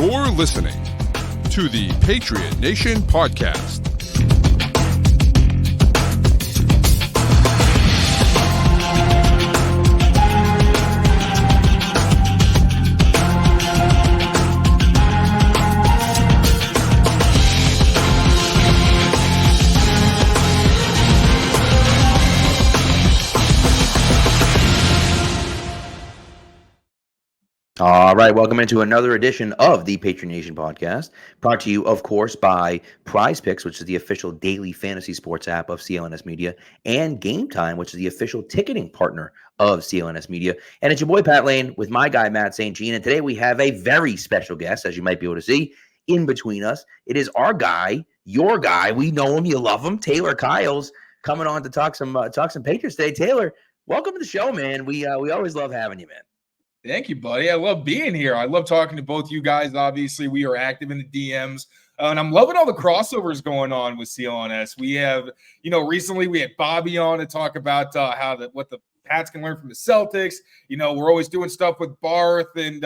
You're listening to the Patriot Nation Podcast. All right, welcome into another edition of the Patriot Nation Podcast, brought to you, of course, by Prize Picks, which is the official daily fantasy sports app of CLNS Media, and Game Time, which is the official ticketing partner of CLNS Media. And it's your boy, Pat Lane, with my guy, Matt St. Jean. And today we have a very special guest, as you might be able to see, in between us. It is our guy, your guy. We know him, you love him, Tayler Kyles, coming on to talk some Patriots today. Taylor, welcome to the show, man. We always love having you, man. Thank you, buddy. I love being here. I love talking to both you guys. Obviously, we are active in the DMs, and I'm loving all the crossovers going on with CLNS. We have, recently we had Bobby on to talk about what the Pats can learn from the Celtics. We're always doing stuff with Barth and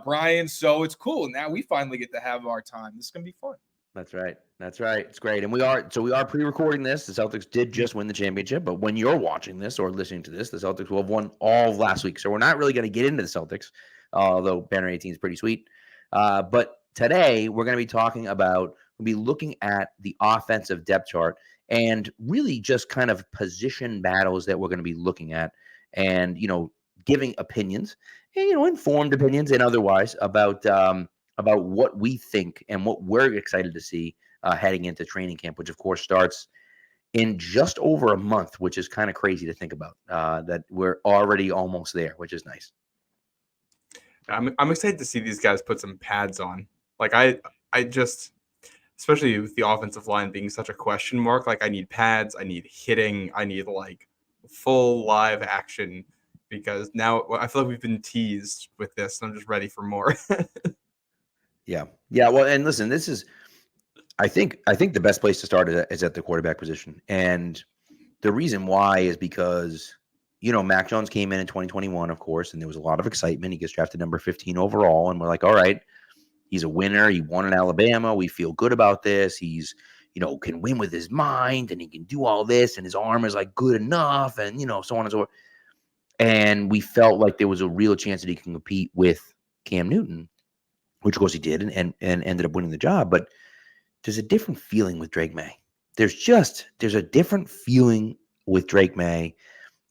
Brian, so it's cool. Now we finally get to have our time. This is gonna be fun. That's right. It's great. And we are pre-recording this. The Celtics did just win the championship, but when you're watching this or listening to this, the Celtics will have won all of last week. So we're not really going to get into the Celtics, although Banner 18 is pretty sweet. But today we're going to be looking at the offensive depth chart and really just kind of position battles that we're going to be looking at and, giving opinions, and, informed opinions and otherwise about what we think and what we're excited to see heading into training camp, which of course starts in just over a month, which is kind of crazy to think about, that we're already almost there, which is nice. I'm excited to see these guys put some pads on. Like I just, especially with the offensive line being such a question mark, like I need pads, I need hitting, I need like full live action, because now I feel like we've been teased with this and I'm just ready for more. Yeah. Well, and listen, this is, I think the best place to start is at the quarterback position. And the reason why is because, Mac Jones came in 2021, of course, and there was a lot of excitement. He gets drafted number 15 overall. And we're like, all right, he's a winner. He won in Alabama. We feel good about this. He's, can win with his mind and he can do all this and his arm is like good enough and, so on and so forth. And we felt like there was a real chance that he can compete with Cam Newton, which of course he did and ended up winning the job. But there's a different feeling with Drake May. There's a different feeling with Drake May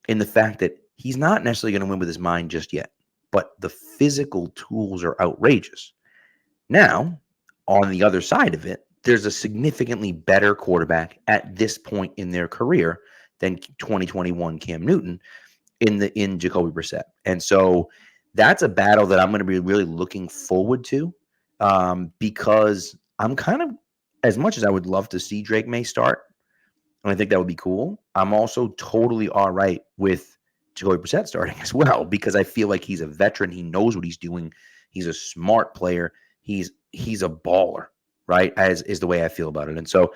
in the fact that he's not necessarily going to win with his mind just yet, but the physical tools are outrageous. Now, on the other side of it, there's a significantly better quarterback at this point in their career than 2021 Cam Newton in Jacoby Brissett. And so that's a battle that I'm going to be really looking forward to, because I'm kind of, as much as I would love to see Drake May start, and I think that would be cool, I'm also totally all right with Jacoby Brissett starting as well, because I feel like he's a veteran. He knows what he's doing. He's a smart player. He's a baller, right, as is the way I feel about it. And so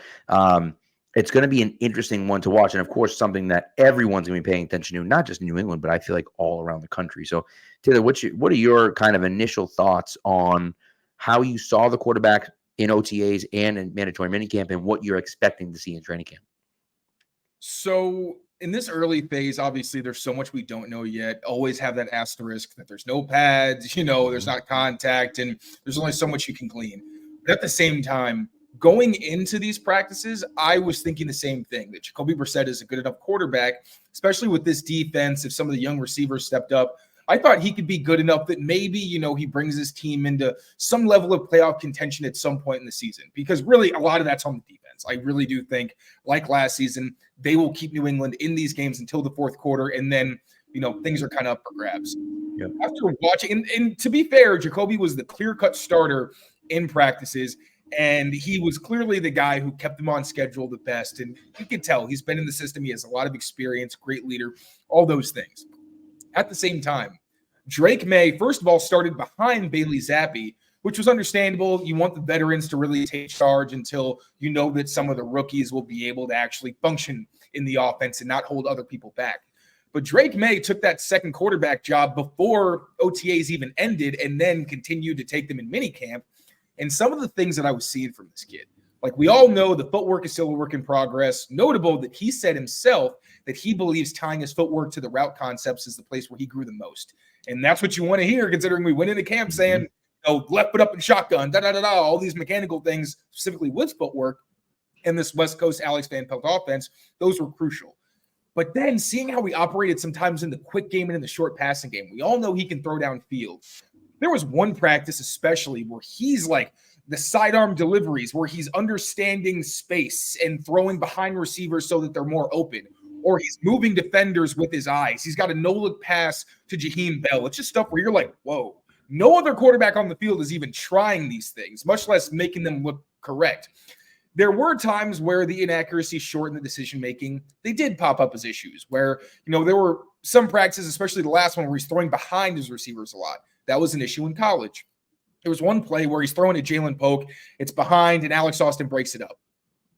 it's going to be an interesting one to watch. And, of course, something that everyone's going to be paying attention to, not just in New England, but I feel like all around the country. So, Taylor, what are your kind of initial thoughts on how you saw the quarterback in OTAs and in mandatory minicamp and what you're expecting to see in training camp? So in this early phase, obviously there's so much we don't know yet. Always have that asterisk that there's no pads, there's not contact, and there's only so much you can glean. But at the same time, going into these practices, I was thinking the same thing, that Jacoby Brissett is a good enough quarterback, especially with this defense. If some of the young receivers stepped up, I thought he could be good enough that maybe, he brings his team into some level of playoff contention at some point in the season, because really a lot of that's on the defense. I really do think, like last season, they will keep New England in these games until the fourth quarter, and then, things are kind of up for grabs. Yep. After watching, and to be fair, Jacoby was the clear-cut starter in practices, and he was clearly the guy who kept them on schedule the best, and you can tell he's been in the system. He has a lot of experience, great leader, all those things. At the same time, Drake May, first of all, started behind Bailey Zappi, which was understandable. You want the veterans to really take charge until you know that some of the rookies will be able to actually function in the offense and not hold other people back. But Drake May took that second quarterback job before OTAs even ended and then continued to take them in minicamp. And some of the things that I was seeing from this kid, like we all know the footwork is still a work in progress. Notable that he said himself that he believes tying his footwork to the route concepts is the place where he grew the most. And that's what you want to hear, considering we went into camp saying, left foot up and shotgun, all these mechanical things, specifically with footwork and this West Coast Alex Van Pelt offense, those were crucial. But then seeing how he operated sometimes in the quick game and in the short passing game, we all know he can throw downfield. There was one practice especially where he's like the sidearm deliveries, where he's understanding space and throwing behind receivers so that they're more open, or he's moving defenders with his eyes. He's got a no-look pass to Jaheim Bell. It's just stuff where you're like, whoa, no other quarterback on the field is even trying these things, much less making them look correct. There were times where the inaccuracy shortened the decision-making. They did pop up as issues where, there were some practices, especially the last one, where he's throwing behind his receivers a lot. That was an issue in college. There was one play where he's throwing to Jalen Polk. It's behind, and Alex Austin breaks it up.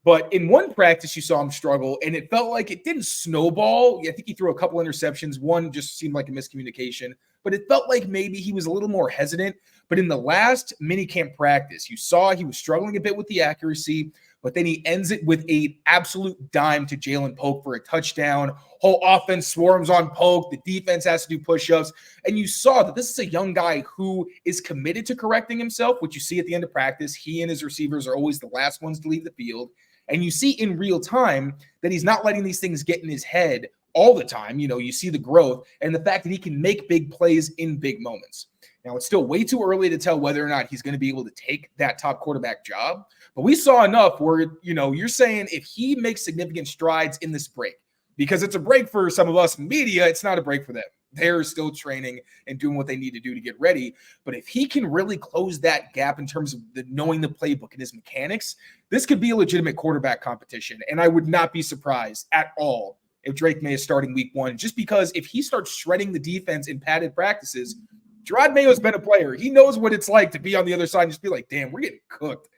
But in one practice, you saw him struggle, and it felt like it didn't snowball. I think he threw a couple interceptions. One just seemed like a miscommunication. But it felt like maybe he was a little more hesitant. But in the last minicamp practice, you saw he was struggling a bit with the accuracy, but then he ends it with an absolute dime to Jalen Polk for a touchdown. Whole offense swarms on Polk. The defense has to do push-ups. And you saw that this is a young guy who is committed to correcting himself, which you see at the end of practice. He and his receivers are always the last ones to leave the field. And you see in real time that he's not letting these things get in his head all the time. You see the growth and the fact that he can make big plays in big moments. Now, it's still way too early to tell whether or not he's going to be able to take that top quarterback job. But we saw enough where, you're saying if he makes significant strides in this break, because it's a break for some of us in media, it's not a break for them. They're still training and doing what they need to do to get ready. But if he can really close that gap in terms of knowing the playbook and his mechanics, this could be a legitimate quarterback competition. And I would not be surprised at all if Drake May is starting week 1, just because if he starts shredding the defense in padded practices, Gerard Mayo's been a player. He knows what it's like to be on the other side and just be like, damn, we're getting cooked.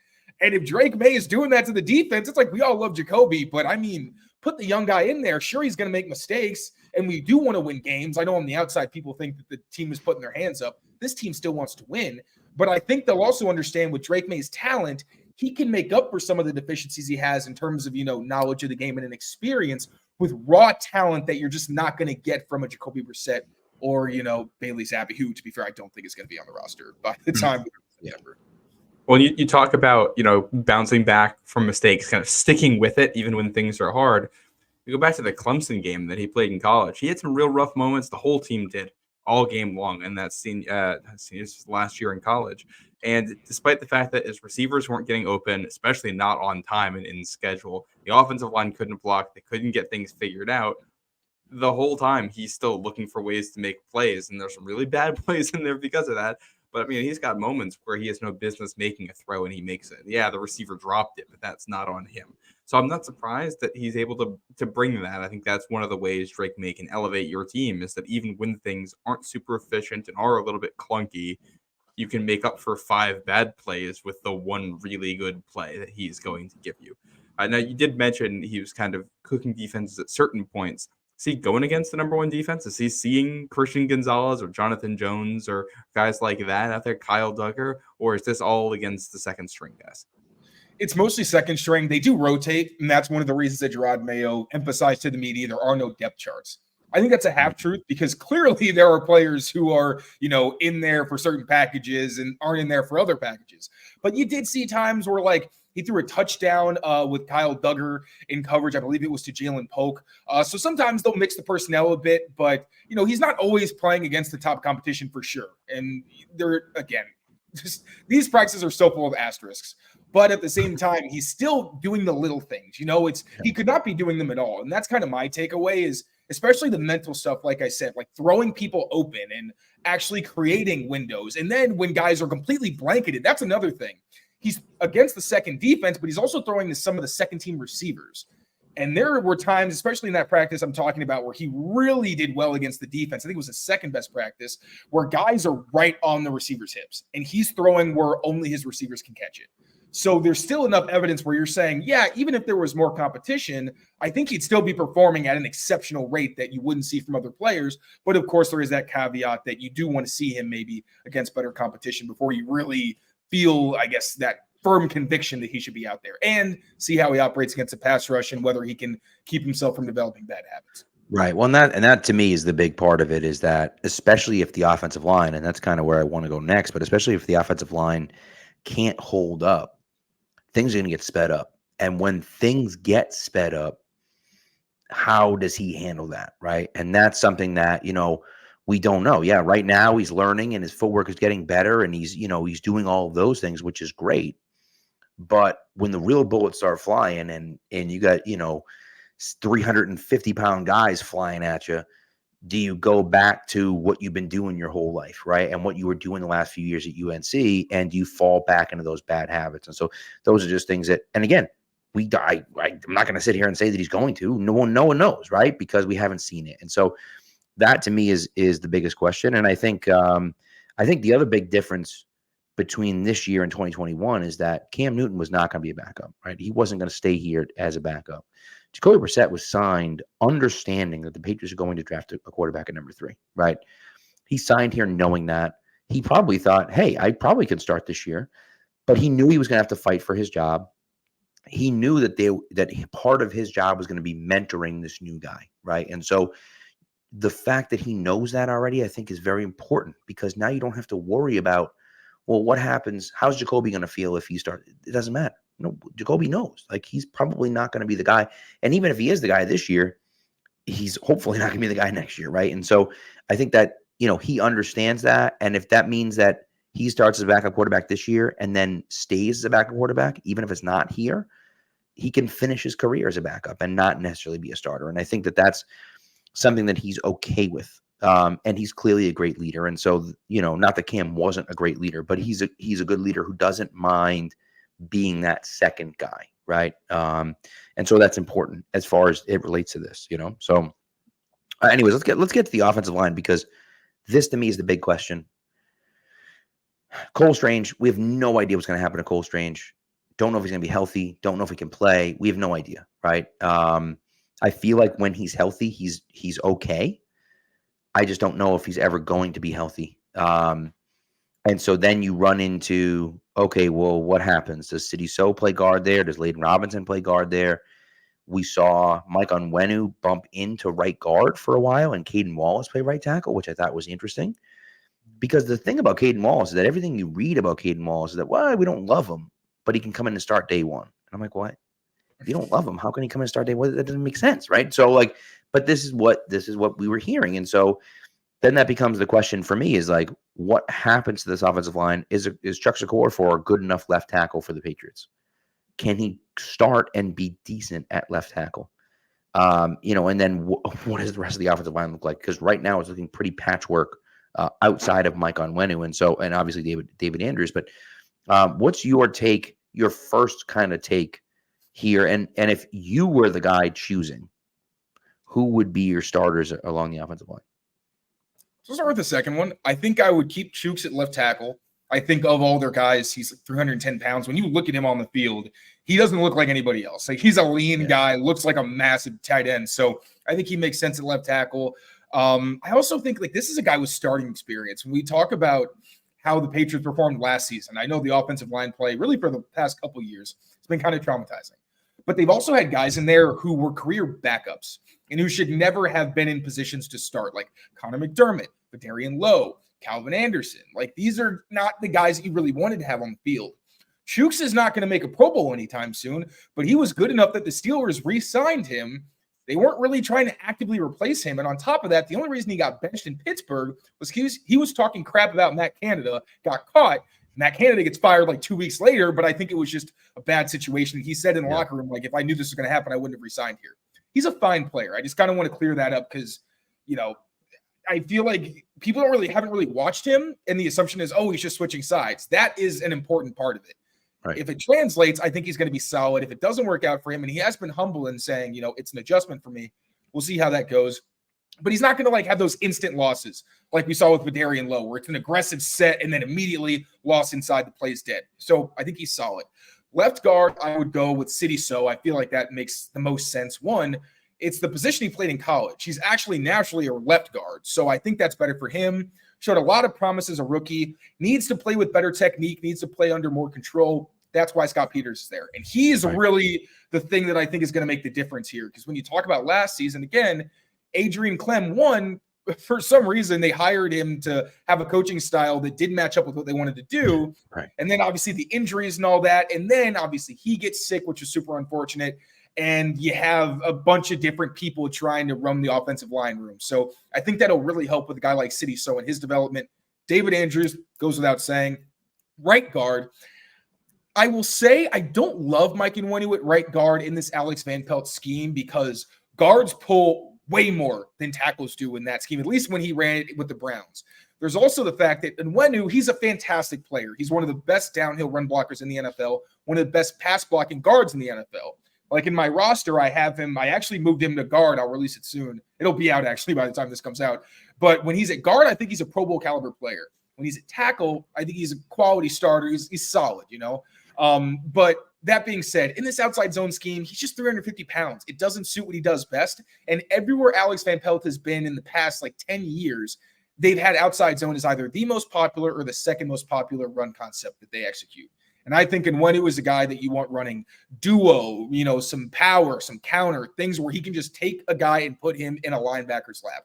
And if Drake May is doing that to the defense, it's like we all love Jacoby, but I mean, put the young guy in there. Sure, he's going to make mistakes, and we do want to win games. I know on the outside, people think that the team is putting their hands up. This team still wants to win, but I think they'll also understand with Drake May's talent, he can make up for some of the deficiencies he has in terms of, knowledge of the game and an experience with raw talent that you're just not going to get from a Jacoby Brissett or, Bailey Zappi, who, to be fair, I don't think is going to be on the roster by the time we remember. Well, you talk about, bouncing back from mistakes, kind of sticking with it, even when things are hard. You go back to the Clemson game that he played in college. He had some real rough moments. The whole team did all game long. And that's seen his last year in college. And despite the fact that his receivers weren't getting open, especially not on time and in schedule, the offensive line couldn't block. They couldn't get things figured out. The whole time, he's still looking for ways to make plays. And there's some really bad plays in there because of that. But, I mean, he's got moments where he has no business making a throw and he makes it. Yeah, the receiver dropped it, but that's not on him. So I'm not surprised that he's able to bring that. I think that's one of the ways Drake May can elevate your team, is that even when things aren't super efficient and are a little bit clunky, you can make up for 5 bad plays with the one really good play that he's going to give you. Now, you did mention he was kind of cooking defenses at certain points. Is he going against the number 1 defense? Is he seeing Christian Gonzalez or Jonathan Jones or guys like that out there, Kyle Duggar? Or is this all against the second string guys? It's mostly second string. They do rotate, and that's one of the reasons that Gerard Mayo emphasized to the media there are no depth charts. I think that's a half-truth because clearly there are players who are, in there for certain packages and aren't in there for other packages. But you did see times where, he threw a touchdown with Kyle Duggar in coverage. I believe it was to Jalen Polk. So sometimes they'll mix the personnel a bit, but, he's not always playing against the top competition for sure. And these practices are so full of asterisks. But at the same time, he's still doing the little things. He could not be doing them at all. And that's kind of my takeaway is especially the mental stuff, like I said, like throwing people open and actually creating windows. And then when guys are completely blanketed, that's another thing. He's against the second defense, but he's also throwing to some of the second team receivers. And there were times, especially in that practice I'm talking about, where he really did well against the defense. I think it was his second best practice, where guys are right on the receiver's hips. And he's throwing where only his receivers can catch it. So there's still enough evidence where you're saying, yeah, even if there was more competition, I think he'd still be performing at an exceptional rate that you wouldn't see from other players. But of course, there is that caveat that you do want to see him maybe against better competition before you really feel, I guess, that firm conviction that he should be out there, and see how he operates against the pass rush and whether he can keep himself from developing bad habits. Right. Well, and that to me is the big part of it, is that especially if the offensive line, and that's kind of where I want to go next, but especially if the offensive line can't hold up, things are going to get sped up. And when things get sped up, how does he handle that? Right. And that's something that, we don't know. Yeah. Right now he's learning and his footwork is getting better and he's doing all of those things, which is great. But when the real bullets start flying and you got, 350-pound guys flying at you, do you go back to what you've been doing your whole life, right? And what you were doing the last few years at UNC, and do you fall back into those bad habits? And so those are just things that, and again, I'm not going to sit here and say that he's going to. No one knows, right? Because we haven't seen it. And so that to me is the biggest question. And I think the other big difference between this year and 2021 is that Cam Newton was not going to be a backup, right? He wasn't going to stay here as a backup. Jacoby Brissett was signed understanding that the Patriots are going to draft a quarterback at number 3, right? He signed here knowing that. He probably thought, hey, I probably can start this year, but he knew he was going to have to fight for his job. He knew that part of his job was going to be mentoring this new guy, right? And so the fact that he knows that already, I think, is very important, because now you don't have to worry about, well, what happens? How's Jacoby going to feel if he starts? It doesn't matter. Jacoby knows, like, he's probably not going to be the guy. And even if he is the guy this year, he's hopefully not going to be the guy next year, right? And so I think that, he understands that. And if that means that he starts as a backup quarterback this year and then stays as a backup quarterback, even if it's not here, he can finish his career as a backup and not necessarily be a starter. And I think that that's something that he's okay with. And he's clearly a great leader. And so, not that Cam wasn't a great leader, but he's a good leader who doesn't mind being that second guy, right? And so that's important as far as it relates to this, So, anyways, let's get to the offensive line, because this to me is the big question. Cole Strange, we have no idea what's going to happen to Cole Strange. Don't know if he's going to be healthy. Don't know if he can play. We have no idea, right? I feel like when he's healthy, he's okay. I just don't know if he's ever going to be healthy. And so then you run into, okay, well, what happens? Does Sidy Sow play guard there? Does Layden Robinson play guard there? We saw Mike Onwenu bump into right guard for a while and Caden Wallace play right tackle, which I thought was interesting. Because the thing about Caden Wallace is that everything you read about Caden Wallace is that, well, we don't love him, but he can come in and start day one. And I'm like, what? If you don't love him, how can he come in and start day one? That doesn't make sense, right? So, but this is what we were hearing. And so then that becomes the question for me, is like, what happens to this offensive line? Is Chuck Secor a good enough left tackle for the Patriots? Can he start and be decent at left tackle? And then what does the rest of the offensive line look like? Because right now it's looking pretty patchwork outside of Mike Onwenu and obviously David Andrews. But what's your take, your first kind of take here? And if you were the guy choosing, who would be your starters along the offensive line? So I'll start with the second one. I think I would keep Chooks at left tackle. I think of all their guys, he's like 310 pounds. When you look at him on the field, he doesn't look like anybody else. Like, he's a lean guy, looks like a massive tight end. So I think he makes sense at left tackle. I also think, like, this is a guy with starting experience. When we talk about how the Patriots performed last season, I know the offensive line play really for the past couple of years, it's been kind of traumatizing. But they've also had guys in there who were career backups and who should never have been in positions to start, like Connor McDermott, Vidarian Lowe, Calvin Anderson. Like, these are not the guys that you really wanted to have on the field. Chooks is not going to make a Pro Bowl anytime soon, but he was good enough that the Steelers re-signed him. They weren't really trying to actively replace him. And on top of that, the only reason he got benched in Pittsburgh was he was talking crap about Matt Canada, got caught. Matt Canada gets fired like 2 weeks later, but I think it was just a bad situation. He said in the locker room, like, if I knew this was going to happen, I wouldn't have resigned here. He's a fine player. I just kind of want to clear that up because, I feel like people haven't really watched him, and the assumption is, oh, he's just switching sides. That is an important part of it. Right. If it translates, I think he's going to be solid. If it doesn't work out for him, and he has been humble in saying, it's an adjustment for me, we'll see how that goes. But he's not going to have those instant losses like we saw with Vidarian Lowe, where it's an aggressive set and then immediately loss inside the play is dead. So I think he's solid. Left guard, I would go with City So. I feel like that makes the most sense. One, it's the position he played in college. He's actually naturally a left guard, so I think that's better for him. Showed a lot of promise as a rookie. Needs to play with better technique. Needs to play under more control. That's why Scott Peters is there. And he is really the thing that I think is going to make the difference here. Because when you talk about last season, again, Adrian Clem won. For some reason, they hired him to have a coaching style that didn't match up with what they wanted to do. Right. And then obviously the injuries and all that. And then obviously he gets sick, which is super unfortunate. And you have a bunch of different people trying to run the offensive line room. So I think that'll really help with a guy like City So in his development. David Andrews goes without saying. Right guard. I will say I don't love Mike Onwenu at right guard in this Alex Van Pelt scheme because guards pull way more than tackles do in that scheme, at least when he ran it with the Browns. There's also the fact that Onwenu, he's a fantastic player. He's one of the best downhill run blockers in the NFL, one of the best pass blocking guards in the NFL. Like in my roster, I have him. I actually moved him to guard. I'll release it soon. It'll be out actually by the time this comes out. But when he's at guard, I think he's a Pro Bowl caliber player. When he's at tackle, I think he's a quality starter. He's solid, you know. But that being said, in this outside zone scheme, he's just 350 pounds. It doesn't suit what he does best. And everywhere Alex Van Pelt has been in the past like 10 years, they've had outside zone as either the most popular or the second most popular run concept that they execute. And I think Onwenu is a guy that you want running duo, you know, some power, some counter, things where he can just take a guy and put him in a linebacker's lap.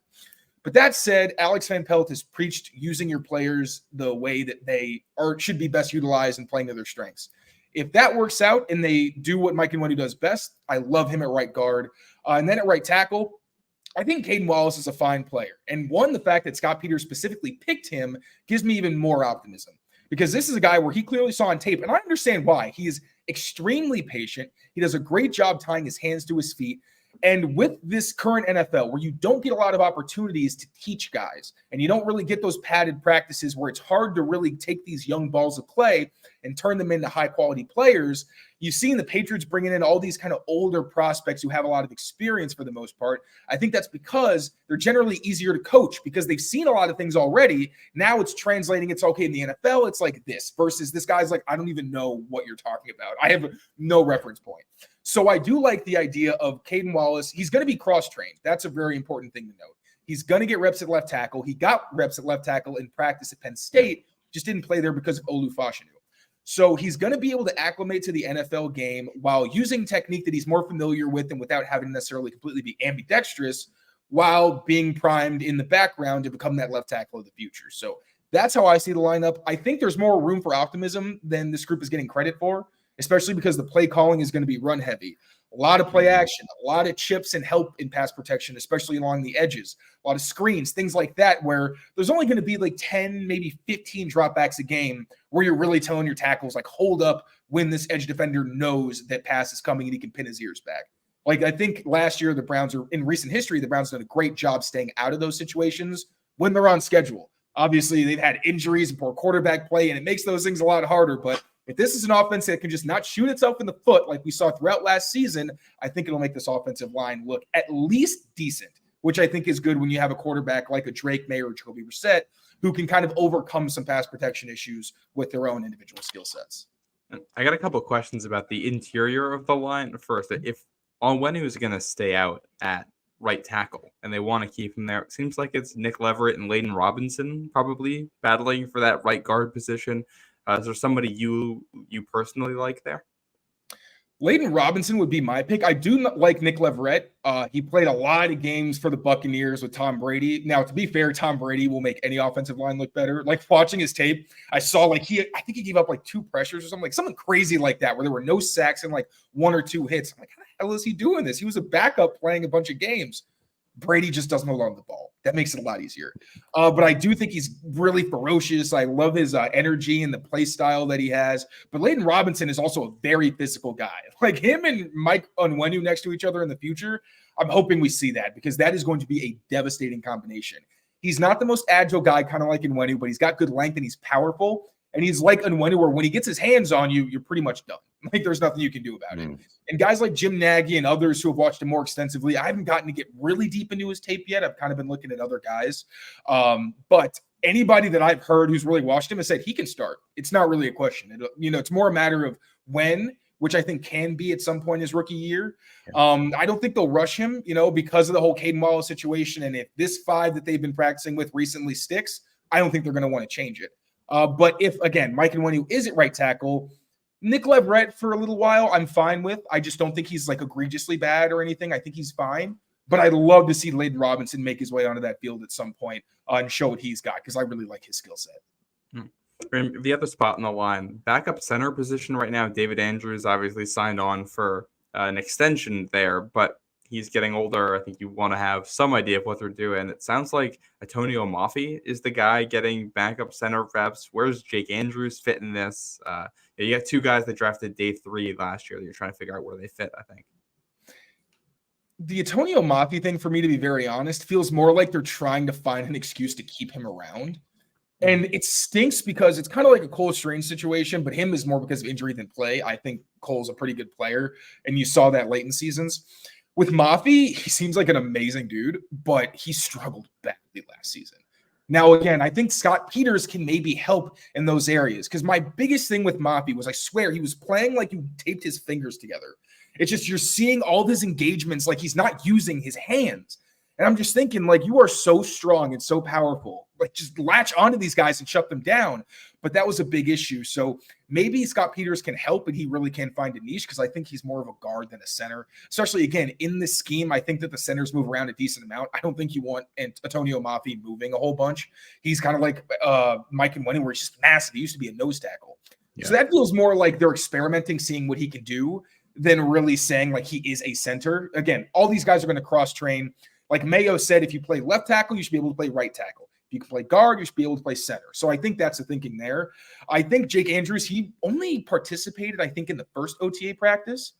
But that said, Alex Van Pelt has preached using your players the way that they should be best utilized and playing to their strengths. If that works out and they do what Mike Onwenu does best, I love him at right guard. And then at right tackle, I think Caden Wallace is a fine player. And one, the fact that Scott Peters specifically picked him gives me even more optimism. Because this is a guy where he clearly saw on tape, and I understand why. He is extremely patient. He does a great job tying his hands to his feet. And with this current NFL, where you don't get a lot of opportunities to teach guys, and you don't really get those padded practices where it's hard to really take these young balls of clay and turn them into high-quality players, you've seen the Patriots bringing in all these kind of older prospects who have a lot of experience for the most part. I think that's because they're generally easier to coach because they've seen a lot of things already. Now it's translating. It's okay in the NFL. It's like this versus this guy's like, I don't even know what you're talking about. I have no reference point. So I do like the idea of Caden Wallace. He's going to be cross-trained. That's a very important thing to note. He's going to get reps at left tackle. He got reps at left tackle in practice at Penn State, just didn't play there because of Olu Fashanu. So he's going to be able to acclimate to the NFL game while using technique that he's more familiar with and without having to necessarily completely be ambidextrous while being primed in the background to become that left tackle of the future. So that's how I see the lineup. I think there's more room for optimism than this group is getting credit for, especially because the play calling is going to be run heavy. A lot of play action, a lot of chips and help in pass protection, especially along the edges, a lot of screens, things like that, where there's only going to be like 10, maybe 15 dropbacks a game where you're really telling your tackles, like, hold up when this edge defender knows that pass is coming and he can pin his ears back. Like, I think last year, in recent history, the Browns done a great job staying out of those situations when they're on schedule. Obviously, they've had injuries and poor quarterback play, and it makes those things a lot harder, but if this is an offense that can just not shoot itself in the foot like we saw throughout last season, I think it'll make this offensive line look at least decent, which I think is good when you have a quarterback like a Drake May or Jacoby Brissett who can kind of overcome some pass protection issues with their own individual skill sets. I got a couple of questions about the interior of the line. First, if Onwenu is going to stay out at right tackle and they want to keep him there, it seems like it's Nick Leverett and Layden Robinson probably battling for that right guard position. Is there somebody you personally like there? Layden Robinson would be my pick. I do not like Nick Leverett. He played a lot of games for the Buccaneers with Tom Brady. Now, to be fair, Tom Brady will make any offensive line look better. Like, watching his tape, I saw I think he gave up like 2 pressures or something crazy like that, where there were no sacks and like 1 or 2 hits. I'm like, how the hell is he doing this? He was a backup playing a bunch of games. Brady just doesn't hold on to the ball. That makes it a lot easier. But I do think he's really ferocious. I love his energy and the play style that he has. But Layden Robinson is also a very physical guy. Like, him and Mike Onwenu next to each other in the future, I'm hoping we see that because that is going to be a devastating combination. He's not the most agile guy, kind of like Onwenu, but he's got good length and he's powerful. And he's like Onwenu, where when he gets his hands on you, you're pretty much done. Like, there's nothing you can do about it. And guys like Jim Nagy and others who have watched him more extensively, I haven't gotten to get really deep into his tape yet. I've kind of been looking at other guys. But anybody that I've heard who's really watched him has said he can start. It's not really a question. It's more a matter of when, which I think can be at some point his rookie year. I don't think they'll rush him, because of the whole Caden Wallace situation. And if this 5 that they've been practicing with recently sticks, I don't think they're going to want to change it. But if, again, Mike Nwenu is at right tackle, Nick Leverett for a little while, I'm fine with. I just don't think he's like egregiously bad or anything. I think he's fine. But I'd love to see Layden Robinson make his way onto that field at some point and show what he's got, because I really like his skill set. The other spot on the line, backup center position right now, David Andrews obviously signed on for an extension there, but he's getting older. I think you want to have some idea of what they're doing. It sounds like Antonio Mafi is the guy getting backup center reps. Where's Jake Andrews fit in this? You got 2 guys that drafted day 3 last year that you're trying to figure out where they fit, I think. The Antonio Mafi thing, for me, to be very honest, feels more like they're trying to find an excuse to keep him around. And it stinks because it's kind of like a Cole Strange situation, but him is more because of injury than play. I think Cole's a pretty good player, and you saw that late in seasons. With Mafi, he seems like an amazing dude, but he struggled badly last season. Now, again, I think Scott Peters can maybe help in those areas, because my biggest thing with Mafi was, I swear, he was playing like he taped his fingers together. It's just you're seeing all of his engagements like he's not using his hands. And I'm just thinking, like, you are so strong and so powerful. Like, just latch onto these guys and shut them down. But that was a big issue. So maybe Scott Peters can help, and he really can find a niche, because I think he's more of a guard than a center. Especially, again, in this scheme, I think that the centers move around a decent amount. I don't think you want Antonio Mafi moving a whole bunch. He's kind of like Mike Nwenu, where he's just massive. He used to be a nose tackle. Yeah. So that feels more like they're experimenting, seeing what he can do, than really saying, like, he is a center. Again, all these guys are going to cross-train. Like Mayo said, if you play left tackle, you should be able to play right tackle. If you can play guard, you should be able to play center. So I think that's the thinking there. I think Jake Andrews, he only participated, I think, in the first OTA practice.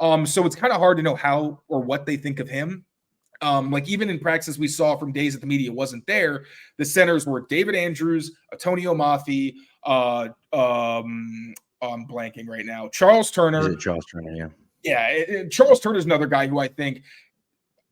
So it's kind of hard to know how or what they think of him. Like, even in practices we saw from days that the media wasn't there, the centers were David Andrews, Antonio Mafi, I'm blanking right now, Charles Turner. Is it Charles Turner? Yeah. Yeah, Charles Turner is another guy who I think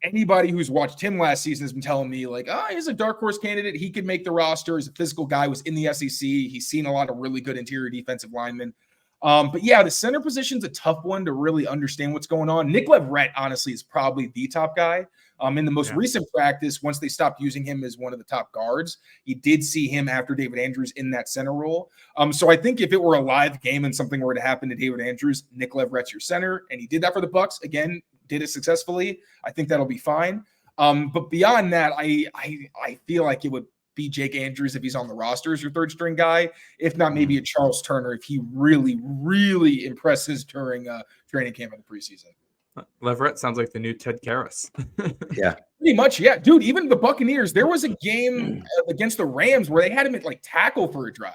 anybody who's watched him last season has been telling me, like, he's a dark horse candidate. He could make the roster. He's a physical guy, was in the SEC. He's seen a lot of really good interior defensive linemen. But yeah, the center position's a tough one to really understand what's going on. Nick Leverett, honestly, is probably the top guy. In the most recent practice, once they stopped using him as one of the top guards, you did see him after David Andrews in that center role. So I think if it were a live game and something were to happen to David Andrews, Nick Leverett's your center, and he did that for the Bucs. Again, did it successfully. I think that'll be fine. But beyond that, I feel like it would be Jake Andrews if he's on the roster as your third string guy. If not, maybe a Charles Turner if he really, really impresses during training camp in the preseason. Leverett sounds like the new Ted Karras. Yeah. Pretty much, yeah. Dude, even the Buccaneers, there was a game against the Rams where they had him at like tackle for a drive.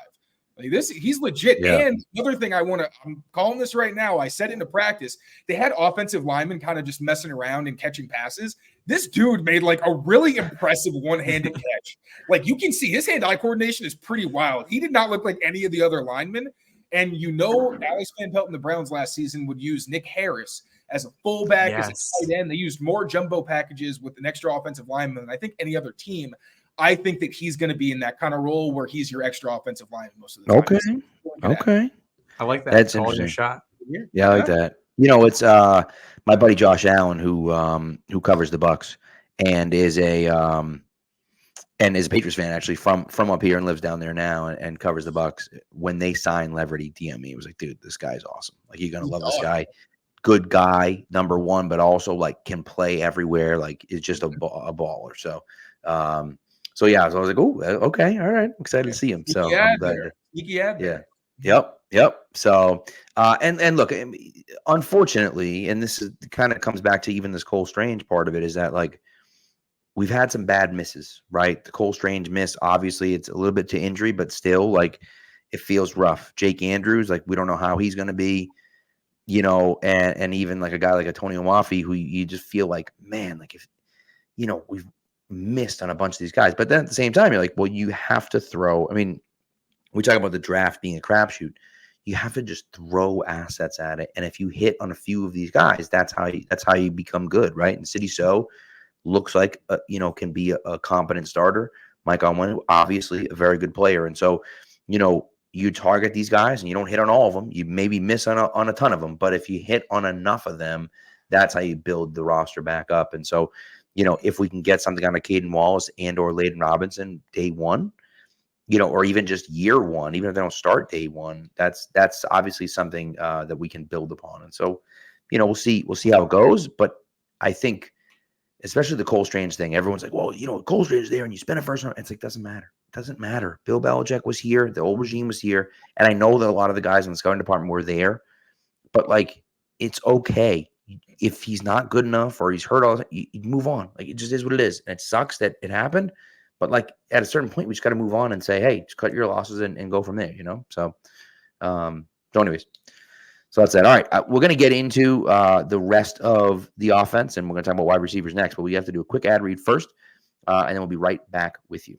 Like he's legit. Yeah. And another thing I'm calling this right now, I said into practice, they had offensive linemen kind of just messing around and catching passes. This dude made like a really impressive one-handed catch. Like, you can see his hand-eye coordination is pretty wild. He did not look like any of the other linemen. And Alex Van Pelt and the Browns last season would use Nick Harris as a fullback, as a tight end. They used more jumbo packages with an extra offensive lineman than I think any other team. I think that he's going to be in that kind of role where he's your extra offensive lineman most of the time. Okay. I like that. That's interesting. Shot. Yeah, I like that. It's my buddy Josh Allen who covers the Bucs and is a Patriots fan, actually, from up here and lives down there now and covers the Bucs. When they signed Leverett, he DM'd me. He was like, dude, this guy's awesome. Like, you're going to love this guy. Good guy, number one, but also like can play everywhere. Like, is just a baller. So yeah, so I was like, oh, okay, all right, I'm excited to see him. So I'm glad. Yeah. Yep. So and look, unfortunately, and this is kind of comes back to even this Cole Strange part of it, is that, like, we've had some bad misses, right? The Cole Strange miss, obviously, it's a little bit to injury, but still, like, it feels rough. Jake Andrews, like, we don't know how he's going to be. And even like a guy like Antonio Mafi, who you just feel like, man, like, if, we've missed on a bunch of these guys. But then at the same time, you're like, well, you have to throw. I mean, we talk about the draft being a crapshoot. You have to just throw assets at it. And if you hit on a few of these guys, that's how you become good, right? And City So looks like, can be a competent starter. Mike Onwenu, obviously a very good player. And so, you target these guys and you don't hit on all of them. You maybe miss on a ton of them, but if you hit on enough of them, that's how you build the roster back up. And so, if we can get something on a Caden Wallace and or Layden Robinson day one, or even just year one, even if they don't start day one, that's obviously something that we can build upon. And so, we'll see how it goes. But I think, especially the Cole Strange thing, everyone's like, well, Cole Strange is there and you spend a first round. It's like, doesn't matter. It doesn't matter. Bill Belichick was here. The old regime was here. And I know that a lot of the guys in the scouting department were there, but like, it's okay. If he's not good enough or he's hurt all the time, you move on. Like, it just is what it is. And it sucks that it happened. But like at a certain point, we just got to move on and say, hey, just cut your losses and go from there, So, anyways, so that's that. All right, we're going to get into the rest of the offense, and we're going to talk about wide receivers next. But we have to do a quick ad read first, and then we'll be right back with you.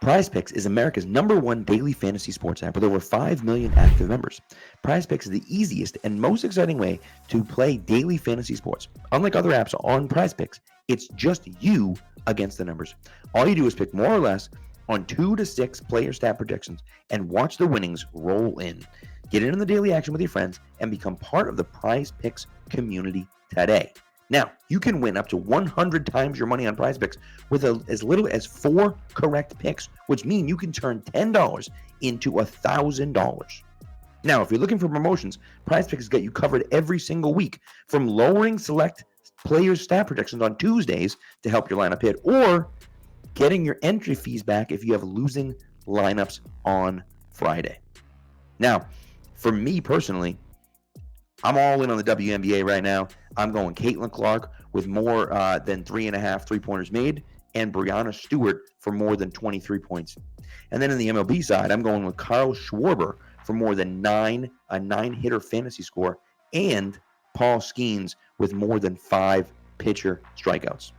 PrizePicks is America's #1 daily fantasy sports app with over 5 million active members. PrizePicks is the easiest and most exciting way to play daily fantasy sports. Unlike other apps on PrizePicks, it's just you against the numbers. All you do is pick more or less on 2 to 6 player stat projections and watch the winnings roll in. Get in on the daily action with your friends and become part of the PrizePicks community today. Now, you can win up to 100 times your money on PrizePicks with as little as 4 correct picks, which means you can turn $10 into $1,000. Now, if you're looking for promotions, PrizePicks get you covered every single week, from lowering select players' stat predictions on Tuesdays to help your lineup hit, or getting your entry fees back if you have losing lineups on Friday. Now, for me personally, I'm all in on the WNBA right now. I'm going Caitlin Clark with more than 3.5 3-pointers made, and Brianna Stewart for more than 23 points. And then in the MLB side, I'm going with Kyle Schwarber for more than a 9-hitter fantasy score, and Paul Skeens with more than 5 pitcher strikeouts.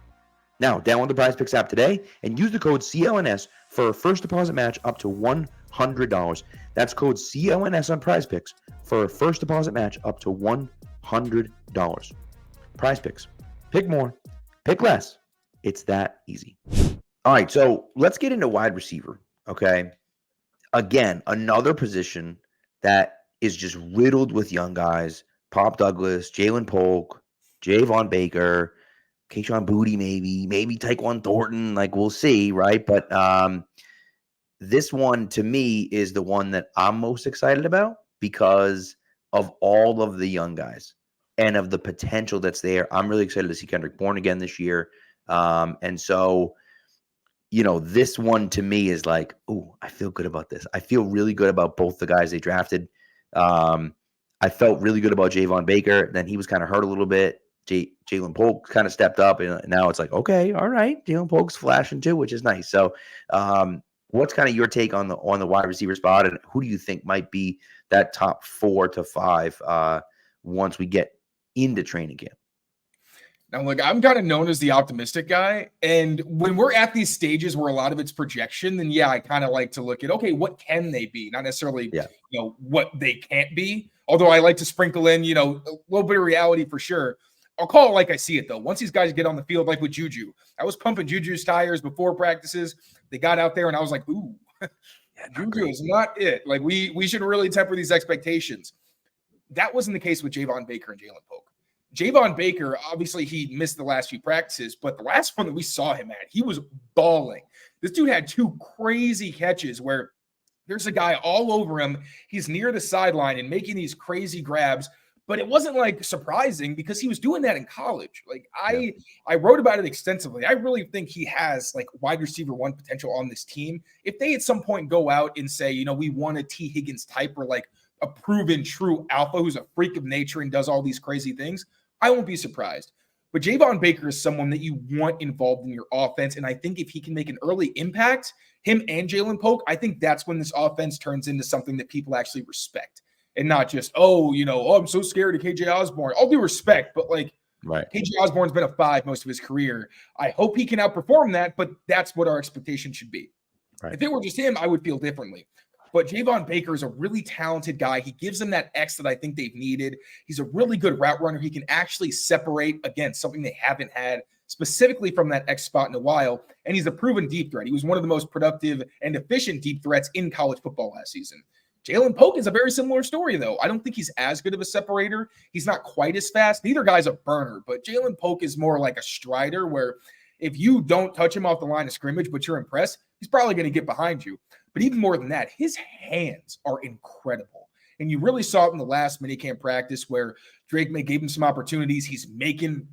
Now, download the PrizePicks app today and use the code CLNS for a first deposit match up to $100. That's code CLNS on PrizePicks for a first deposit match up to $100. PrizePicks. Pick more, pick less. It's that easy. All right, so let's get into wide receiver, okay? Again, another position that is just riddled with young guys. Pop Douglas, Jalen Polk, Javon Baker, Keyshawn Booty, maybe Tyquan Thornton. Like, we'll see, right? But this one, to me, is the one that I'm most excited about because of all of the young guys and of the potential that's there. I'm really excited to see Kendrick Bourne again this year. And so, this one to me is like, oh, I feel good about this. I feel really good about both the guys they drafted. I felt really good about Javon Baker. Then he was kind of hurt a little bit. Jalen Polk kind of stepped up, and now it's like, okay, all right, Jalen Polk's flashing too, which is nice. So, what's kind of your take on the wide receiver spot, and who do you think might be that top 4 to 5 once we get into training camp? Now, look, I'm kind of known as the optimistic guy. And when we're at these stages where a lot of it's projection, then yeah, I kind of like to look at, okay, what can they be? Not necessarily, what they can't be. Although I like to sprinkle in, a little bit of reality for sure. I'll call it like I see it, though. Once these guys get on the field, like with Juju, I was pumping Juju's tires before practices. They got out there and I was like, ooh, Juju is not it. Like we should really temper these expectations. That wasn't the case with Javon Baker and Jalen Polk. Javon Baker, obviously he missed the last few practices, but the last one that we saw him at, he was balling. This dude had 2 crazy catches where there's a guy all over him. He's near the sideline and making these crazy grabs, but it wasn't like surprising because he was doing that in college. Like I wrote about it extensively. I really think he has like wide receiver 1 potential on this team. If they at some point go out and say, we want a T. Higgins type or like a proven true alpha who's a freak of nature and does all these crazy things, I won't be surprised. But Javon Baker is someone that you want involved in your offense. And I think if he can make an early impact, him and Jalen Polk, I think that's when this offense turns into something that people actually respect. And not just, I'm so scared of KJ Osborne. All due respect, but like, right. KJ Osborne's been a 5 most of his career. I hope he can outperform that, but that's what our expectation should be. Right. If it were just him, I would feel differently. But Javon Baker is a really talented guy. He gives them that X that I think they've needed. He's a really good route runner. He can actually separate, again, something they haven't had specifically from that X spot in a while. And he's a proven deep threat. He was one of the most productive and efficient deep threats in college football last season. Jalen Polk is a very similar story, though. I don't think he's as good of a separator. He's not quite as fast. Neither guy's a burner, but Jalen Polk is more like a strider where if you don't touch him off the line of scrimmage, but you're impressed, he's probably going to get behind you. But even more than that, his hands are incredible. And you really saw it in the last minicamp practice where Drake May gave him some opportunities. He's making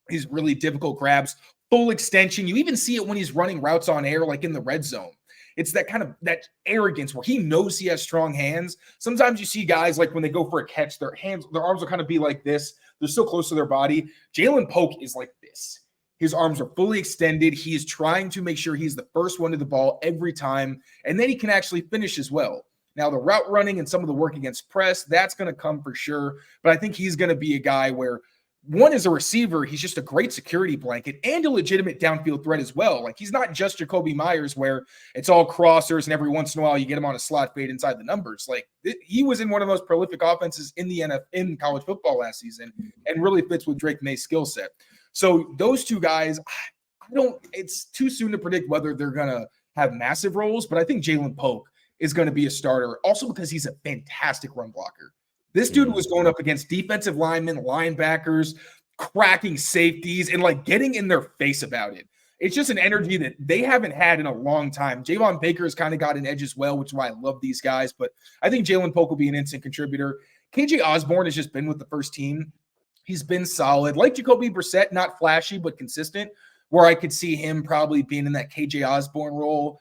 his really difficult grabs, full extension. You even see it when he's running routes on air, like in the red zone. It's that kind of that arrogance where he knows he has strong hands. Sometimes you see guys like when they go for a catch, their arms will kind of be like this. They're so close to their body. Jalen Polk is like this. His arms are fully extended. He is trying to make sure he's the first one to the ball every time, and then he can actually finish as well. Now, the route running and some of the work against press, that's going to come for sure. But I think he's going to be a guy where, one, as a receiver, he's just a great security blanket and a legitimate downfield threat as well. Like, he's not just Jacoby Myers where it's all crossers and every once in a while you get him on a slot fade inside the numbers. Like, he was in one of the most prolific offenses in the NFL in college football last season and really fits with Drake May's skill set. So those two guys, it's too soon to predict whether they're going to have massive roles, but I think Jalen Polk is going to be a starter also because he's a fantastic run blocker. This dude was going up against defensive linemen, linebackers, cracking safeties, and like getting in their face about it. It's just an energy that they haven't had in a long time. Javon Baker has kind of got an edge as well, which is why I love these guys. But I think Jalen Polk will be an instant contributor. KJ Osborne has just been with the first team. He's been solid. Like Jacoby Brissett, not flashy, but consistent, where I could see him probably being in that KJ Osborne role.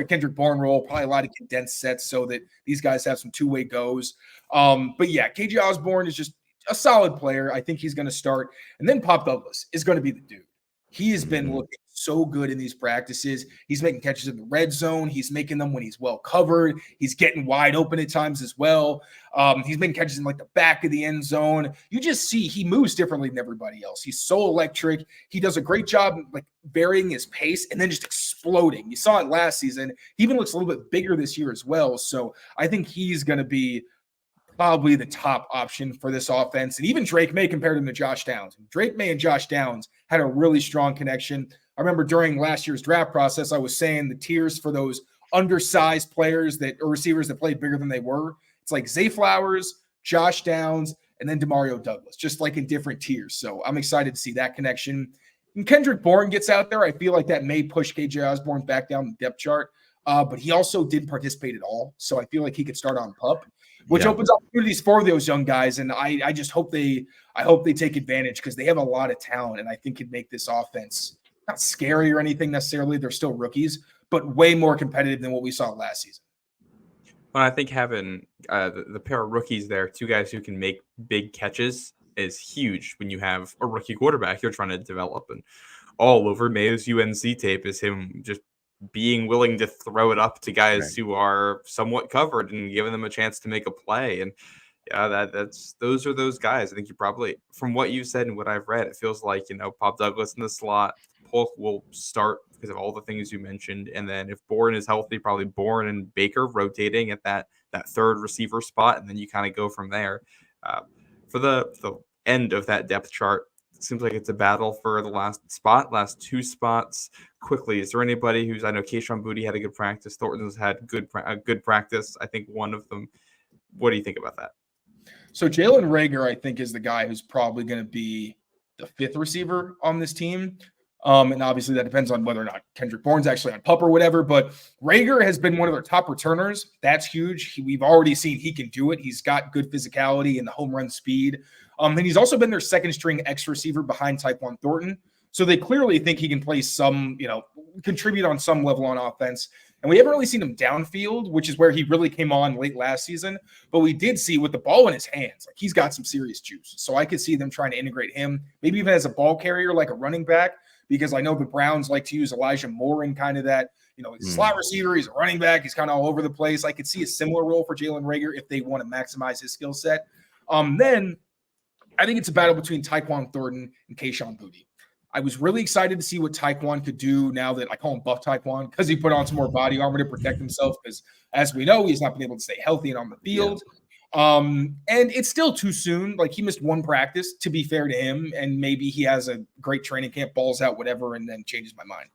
Kendrick Bourne role, probably a lot of condensed sets so that these guys have some two-way goes. But yeah, KJ Osborne is just a solid player. I think he's going to start. And then Pop Douglas is going to be the dude. He has been looking so good in these practices. He's making catches in the red zone. He's making them when he's well covered. He's getting wide open at times as well. He's making catches in like the back of the end zone. You just see he moves differently than everybody else. He's so electric. He does a great job like varying his pace and then just exploding. You saw it last season. He even looks a little bit bigger this year as well. So I think he's going to be probably the top option for this offense. And even Drake May compared him to Josh Downs. Drake May and Josh Downs had a really strong connection. I remember during last year's draft process, I was saying the tiers for those undersized players or receivers that played bigger than they were. It's like Zay Flowers, Josh Downs, and then Demario Douglas, just like in different tiers. So I'm excited to see that connection. And Kendrick Bourne gets out there. I feel like that may push KJ Osborne back down the depth chart. But he also didn't participate at all. So I feel like he could start on PUP, which opens opportunities for those young guys. And I just hope they take advantage because they have a lot of talent and I think could make this offense not scary or anything necessarily. They're still rookies, but way more competitive than what we saw last season. Well, I think having the pair of rookies there, two guys who can make big catches, is huge when you have a rookie quarterback you're trying to develop. And all over Mayo's UNC tape is him just being willing to throw it up to guys who are somewhat covered and giving them a chance to make a play. And yeah, those are those guys. I think you probably, from what you said and what I've read, it feels like, Pop Douglas in the slot, Polk will start because of all the things you mentioned. And then if Bourne is healthy, probably Bourne and Baker rotating at that third receiver spot. And then you kind of go from there. For the end of that depth chart, it seems like it's a battle for the last two spots. Quickly, is there anybody I know Kayshon Boutte had a good practice. Thornton's had a good practice. I think one of them. What do you think about that? So Jalen Reagor, I think, is the guy who's probably going to be the fifth receiver on this team. And obviously that depends on whether or not Kendrick Bourne's actually on PUP or whatever. But Reagor has been one of their top returners. That's huge. We've already seen he can do it. He's got good physicality and the home run speed. And he's also been their second string X receiver behind Tyquan Thornton. So they clearly think he can play some, contribute on some level on offense. And we haven't really seen him downfield, which is where he really came on late last season. But we did see with the ball in his hands, like he's got some serious juice. So I could see them trying to integrate him, maybe even as a ball carrier, like a running back, because I know the Browns like to use Elijah Moore in kind of that, he's a slot receiver, he's a running back, he's kind of all over the place. I could see a similar role for Jalen Reagor if they want to maximize his skill set. Then I think it's a battle between Tyquan Thornton and Kayshon Boutte. I was really excited to see what Tyquan could do now that I call him Buff Tyquan because he put on some more body armor to protect himself because, as we know, he's not been able to stay healthy and on the field. Yeah. And it's still too soon. Like, he missed one practice, to be fair to him, and maybe he has a great training camp, balls out, whatever, and then changes my mind.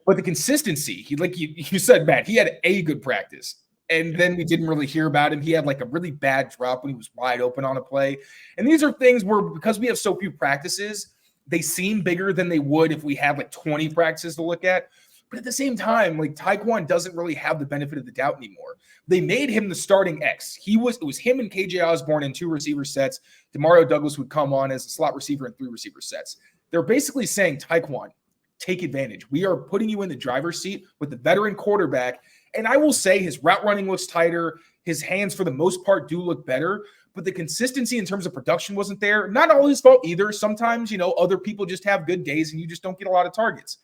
But the consistency, like you said, Matt, he had a good practice. and then we didn't really hear about him. He had like a really bad drop when he was wide open on a play. And these are things where, because we have so few practices, they seem bigger than they would if we had like 20 practices to look at. But at the same time, like Tyquan doesn't really have the benefit of the doubt anymore. They made him the starting X. It was him and KJ Osborne in 2 receiver sets. Demario Douglas would come on as a slot receiver in 3 receiver sets. They're basically saying, Tyquan, take advantage. We are putting you in the driver's seat with the veteran quarterback. And I will say his route running looks tighter. His hands, for the most part, do look better. But the consistency in terms of production wasn't there. Not all his fault either. Sometimes, other people just have good days and you just don't get a lot of targets.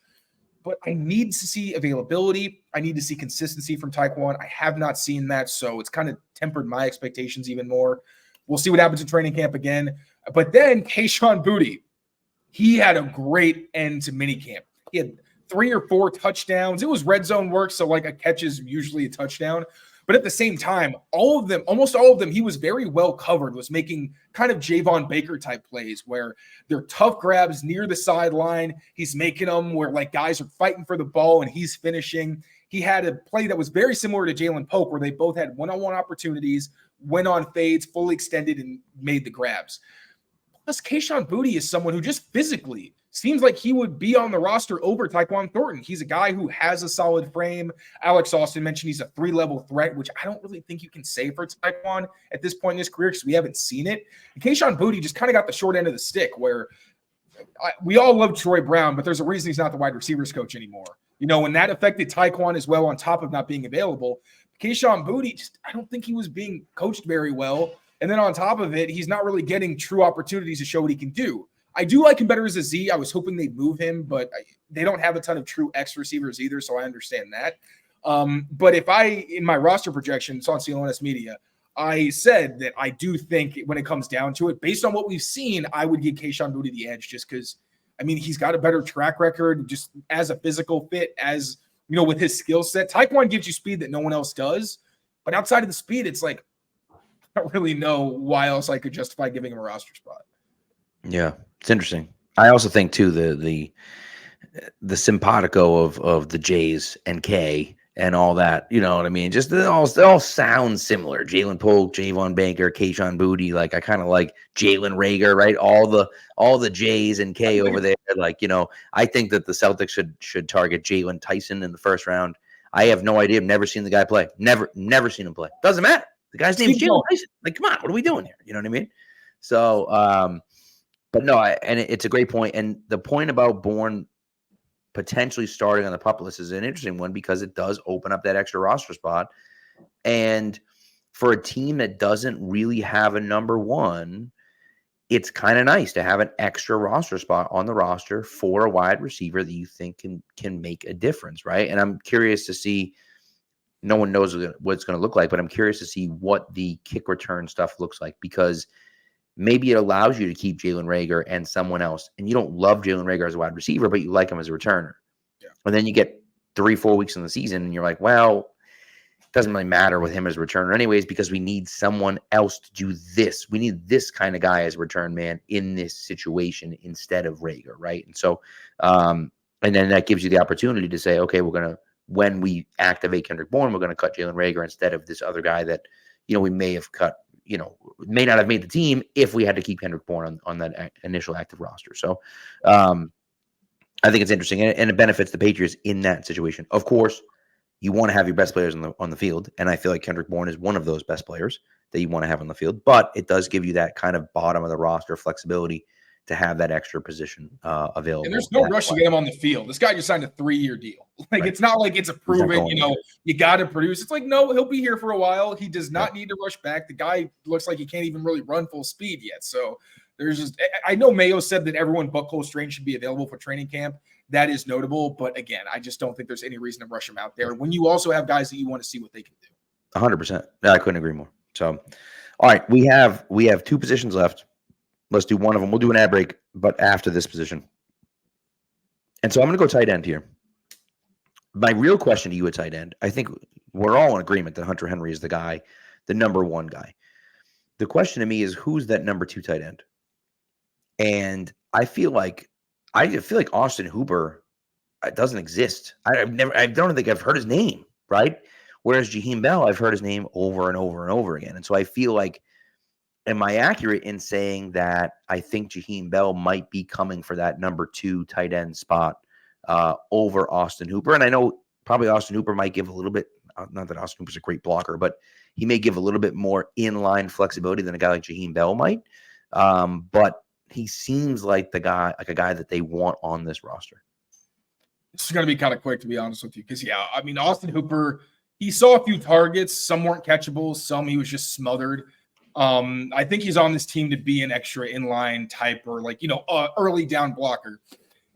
But I need to see availability. I need to see consistency from Tyquan. I have not seen that, so it's kind of tempered my expectations even more. We'll see what happens in training camp again. But then Kayshon Boutte, he had a great end to minicamp. He had 3 or 4 touchdowns. It was red zone work, so like a catch is usually a touchdown. But at the same time, almost all of them, he was very well covered, was making kind of Javon Baker type plays where they're tough grabs near the sideline. He's making them where like guys are fighting for the ball and he's finishing. He had a play that was very similar to Jalen Pope where they both had one-on-one opportunities, went on fades, fully extended, and made the grabs. Plus, Kayshon Boutte is someone who just physically seems like he would be on the roster over Tyquan Thornton. He's a guy who has a solid frame. Alex Austin mentioned he's a 3-level threat, which I don't really think you can say for Tyquan at this point in his career because we haven't seen it. And Kayshon Boutte just kind of got the short end of the stick where we all love Troy Brown, but there's a reason he's not the wide receivers coach anymore. When that affected Tyquan as well on top of not being available, Kayshon Boutte, I don't think he was being coached very well. And then on top of it, he's not really getting true opportunities to show what he can do. I do like him better as a Z. I was hoping they'd move him, but they don't have a ton of true X receivers either, so I understand that. But if in my roster projections on CLNS Media, I said that I do think when it comes down to it, based on what we've seen, I would give Kayshon Boutte the edge just because, he's got a better track record just as a physical fit, as, with his skill set. Tyquan gives you speed that no one else does, but outside of the speed, it's like, I don't really know why else I could justify giving him a roster spot. Yeah, it's interesting. I also think too the simpatico of the J's and K and all that, you know what I mean? Just they all sound similar. Jalen Polk, Javon Baker, Kayshon Boutte. Like I kind of like Jalen Reagor, right? All the J's and K over there. Like, I think that the Celtics should target Jalen Tyson in the first round. I have no idea. I've never seen the guy play. Never seen him play. Doesn't matter. The guy's name is Jalen Tyson. Like, come on, what are we doing here? You know what I mean? So, but no, it's a great point. And the point about Bourne potentially starting on the pup list is an interesting one because it does open up that extra roster spot. And for a team that doesn't really have a number one, it's kind of nice to have an extra roster spot on the roster for a wide receiver that you think can make a difference, right? And I'm curious to see, no one knows what it's going to look like, but I'm curious to see what the kick return stuff looks like because maybe it allows you to keep Jalen Reagor and someone else. And you don't love Jalen Reagor as a wide receiver, but you like him as a returner. Yeah. And then you get 3-4 weeks in the season and you're like, well, it doesn't really matter with him as a returner anyways, because we need someone else to do this. We need this kind of guy as a return man in this situation instead of Reagor, right? And so, and then that gives you the opportunity to say, okay, when we activate Kendrick Bourne, we're going to cut Jalen Reagor instead of this other guy that, we may have cut, may not have made the team if we had to keep Kendrick Bourne on that initial active roster. So I think it's interesting and it benefits the Patriots in that situation. Of course, you want to have your best players on the field. And I feel like Kendrick Bourne is one of those best players that you want to have on the field, but it does give you that kind of bottom of the roster flexibility to have that extra position available. And there's no rush to get him on the field. This guy just signed a 3-year deal. Like, right. It's not like it's a proven, you got to produce. It's like, no, he'll be here for a while. He does not need to rush back. The guy looks like he can't even really run full speed yet. So there's just, I know Mayo said that everyone but Cole Strange should be available for training camp. That is notable. But again, I just don't think there's any reason to rush him out there when you also have guys that you want to see what they can do. 100%. I couldn't agree more. So, all right, we have 2 positions left. Let's do one of them. We'll do an ad break, but after this position. And so I'm going to go tight end here. My real question to you at tight end, I think we're all in agreement that Hunter Henry is the guy, the number one guy. The question to me is, who's that number 2 tight end? And I feel like Austin Hooper doesn't exist. I don't think I've heard his name, right? Whereas Jaheim Bell, I've heard his name over and over and over again. And so I feel like, am I accurate in saying that I think Jaheim Bell might be coming for that number 2 tight end spot over Austin Hooper? And I know probably Austin Hooper might give a little bit, not that Austin Hooper's a great blocker, but he may give a little bit more inline flexibility than a guy like Jaheim Bell might. But he seems like a guy that they want on this roster. This is going to be kind of quick, to be honest with you, because, I mean, Austin Hooper, he saw a few targets. Some weren't catchable. Some he was just smothered. I think he's on this team to be an extra inline type or early down blocker.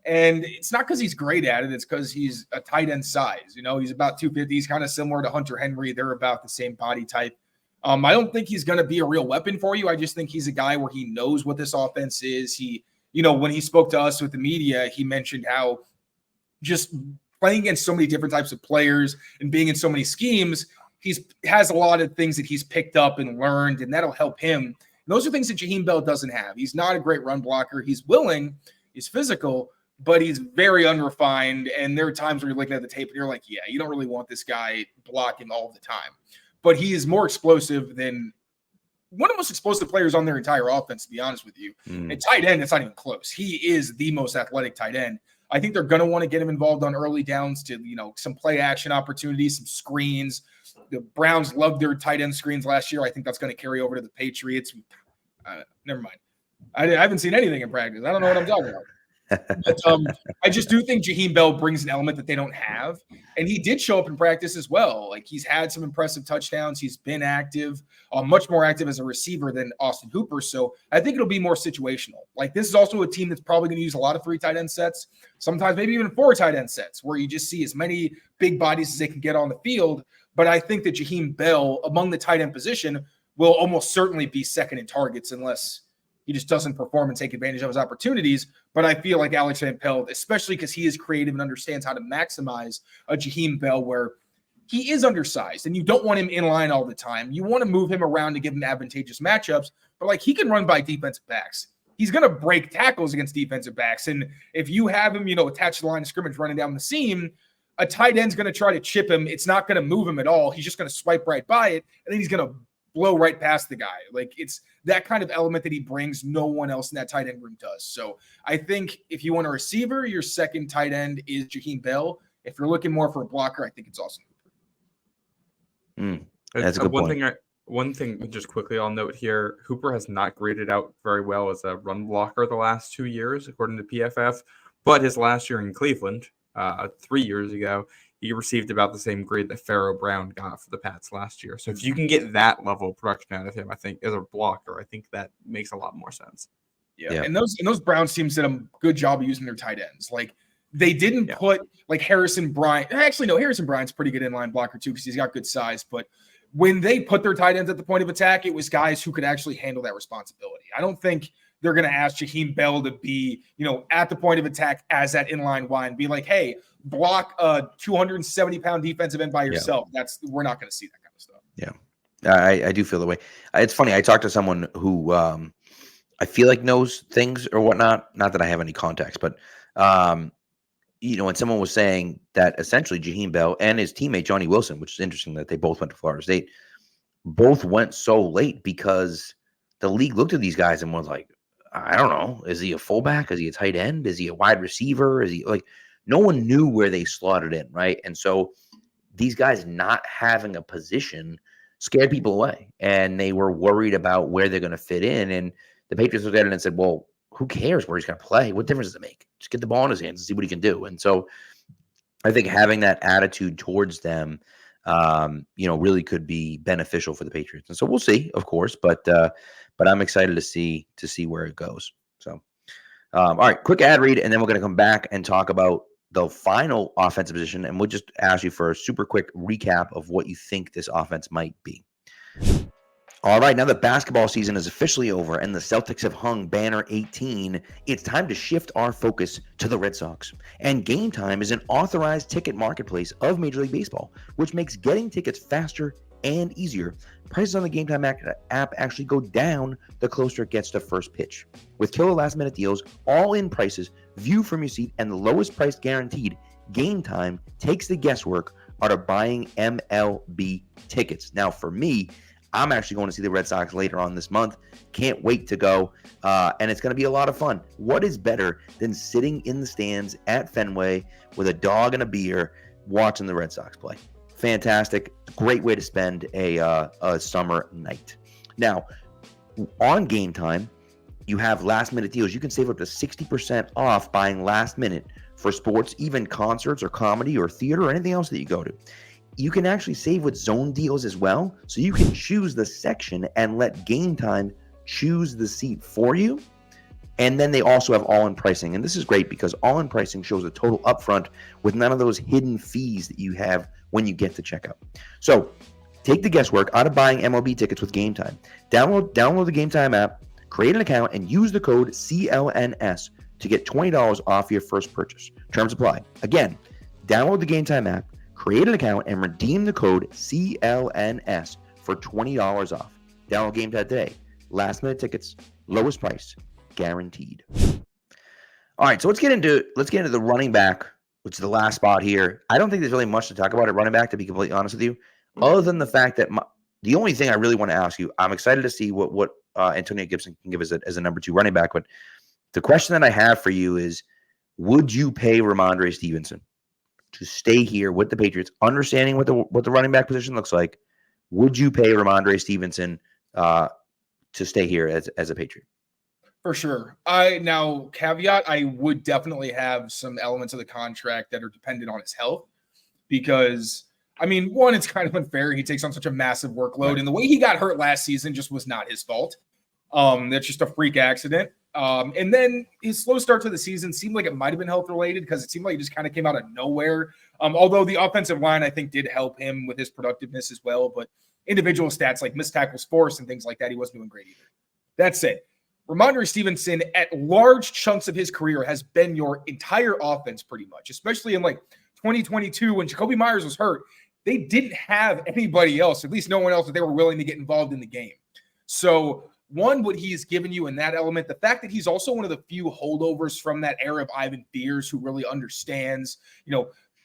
And it's not because he's great at it. It's because he's a tight end size. He's about 250. He's kind of similar to Hunter Henry. They're about the same body type. I don't think he's going to be a real weapon for you. I just think he's a guy where he knows what this offense is. He, when he spoke to us with the media, he mentioned how just playing against so many different types of players and being in so many schemes, has a lot of things that he's picked up and learned, and that'll help him. And those are things that Jaheim Bell doesn't have. He's not a great run blocker. He's willing, he's physical, but he's very unrefined. And there are times where you're looking at the tape and you're like, yeah, you don't really want this guy blocking all the time. But he is more explosive than one of the most explosive players on their entire offense, to be honest with you. And tight end, it's not even close. He is the most athletic tight end. I think they're going to want to get him involved on early downs to, some play action opportunities, some screens. The Browns loved their tight end screens last year. I think that's going to carry over to the Patriots. Never mind. I haven't seen anything in practice. I don't know what I'm talking about. But I just do think Jaheim Bell brings an element that they don't have. And he did show up in practice as well. Like, he's had some impressive touchdowns. He's been active, much more active as a receiver than Austin Hooper. So I think it'll be more situational. Like, this is also a team that's probably going to use a lot of 3 tight end sets, sometimes maybe even 4 tight end sets, where you just see as many big bodies as they can get on the field. But I think that Jaheim Bell, among the tight end position, will almost certainly be second in targets unless he just doesn't perform and take advantage of his opportunities. But I feel like Alex Van Pelt, especially because he is creative and understands how to maximize a Jaheim Bell where he is undersized and you don't want him in line all the time. You want to move him around to give him advantageous matchups, but he can run by defensive backs. He's going to break tackles against defensive backs. And if you have him, attached to the line of scrimmage running down the seam, a tight end's going to try to chip him. It's not going to move him at all. He's just going to swipe right by it, and then he's going to blow right past the guy. It's that kind of element that he brings. No one else in that tight end room does. So I think if you want a receiver, your second tight end is Jaheim Bell. If you're looking more for a blocker, I think it's Austin Hooper. That's a good point. One thing just quickly I'll note here, Hooper has not graded out very well as a run blocker the last 2 years, according to PFF. But his last year in Cleveland, 3 years ago, he received about the same grade that Pharaoh Brown got for the Pats last year. So if you can get that level of production out of him, I think as a blocker, I think that makes a lot more sense. Yeah. And those Browns teams did a good job of using their tight ends. They didn't put Harrison Bryant. Actually, no, Harrison Bryant's a pretty good inline blocker too because he's got good size. But when they put their tight ends at the point of attack, it was guys who could actually handle that responsibility. I don't think they're going to ask Jaheim Bell to be, at the point of attack as that inline Y and be like, hey, block a 270-pound defensive end by yourself. We're not going to see that kind of stuff. Yeah, I do feel the way. It's funny. I talked to someone who I feel like knows things or whatnot. Not that I have any context, but when someone was saying that essentially Jaheim Bell and his teammate Johnny Wilson, which is interesting that they both went to Florida State, both went so late because the league looked at these guys and was like, I don't know. Is he a fullback? Is he a tight end? Is he a wide receiver? Is he no one knew where they slotted in, right? And so these guys not having a position scared people away, and they were worried about where they're going to fit in. And the Patriots looked at it and said, well, who cares where he's going to play? What difference does it make? Just get the ball in his hands and see what he can do. And so I think having that attitude towards them, really could be beneficial for the Patriots. And so we'll see, of course, but I'm excited to see where it goes. So, all right, quick ad read, and then we're going to come back and talk about the final offensive position, and we'll just ask you for a super quick recap of what you think this offense might be. All right, now that basketball season is officially over and the Celtics have hung banner 18, it's time to shift our focus to the Red Sox. And Game Time is an authorized ticket marketplace of Major League Baseball, which makes getting tickets faster and easier. Prices on the Game Time app actually go down the closer it gets to first pitch. With killer last-minute deals, all-in prices, view from your seat, and the lowest price guaranteed, Game Time takes the guesswork are to buying MLB tickets. Now, for me, I'm actually going to see the Red Sox later on this month. Can't wait to go, and it's going to be a lot of fun. What is better than sitting in the stands at Fenway with a dog and a beer watching the Red Sox play? Fantastic. Great way to spend a summer night. Now, on Game Time, you have last-minute deals. You can save up to 60% off buying last minute for sports, even concerts or comedy or theater or anything else that you go to. You can actually save with zone deals as well, so you can choose the section and let Game Time choose the seat for you. And then they also have all-in pricing, and this is great because all-in pricing shows a total upfront with none of those hidden fees that you have when you get to checkout. So take the guesswork out of buying MLB tickets with Game Time. Download the Game Time app, create an account, and use the code CLNS to get $20 off your first purchase. Terms apply. Again, download the Game Time app, create an account, and redeem the code CLNS for $20 off. Download Game Time today. Last minute tickets, lowest price, guaranteed. All right, so let's get into the running back, which is the last spot here. I don't think there's really much to talk about at running back, to be completely honest with you, other than the fact that the only thing I really want to ask you, I'm excited to see what Antonio Gibson can give us as a number 2 running back. But the question that I have for you is, would you pay Ramondre Stevenson to stay here with the Patriots, understanding what the running back position looks like? Would you pay Ramondre Stevenson to stay here as a Patriot? For sure. Caveat, I would definitely have some elements of the contract that are dependent on his health because, I mean, one, it's kind of unfair. He takes on such a massive workload, and the way he got hurt last season just was not his fault. That's just a freak accident. And then his slow start to the season seemed like it might have been health related because it seemed like he just kind of came out of nowhere. Although the offensive line, I think, did help him with his productiveness as well. But individual stats like missed tackles forced and things like that, he wasn't doing great either. That said, Ramondre Stevenson at large chunks of his career has been your entire offense pretty much, especially in like 2022 when Jacoby Myers was hurt. They didn't have anybody else, at least no one else that they were willing to get involved in the game. So one, what he's given you in that element, the fact that he's also one of the few holdovers from that era of Ivan Fears who really understands,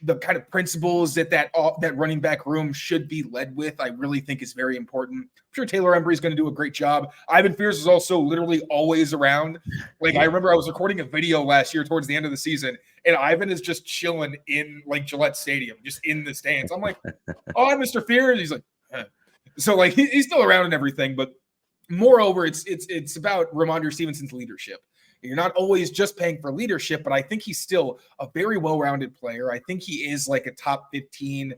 the kind of principles that running back room should be led with, I really think is very important. I'm sure Taylor Embry is going to do a great job. Ivan Fears is also literally always around. Like, I remember I was recording a video last year towards the end of the season, and Ivan is just chilling in like Gillette Stadium, just in the stands. I'm like, oh, I'm Mr. Fears. He's like, eh. So like he's still around and everything, but moreover, it's about Ramondre Stevenson's leadership. You're not always just paying for leadership, but I think he's still a very well-rounded player. I think he is like a top 15,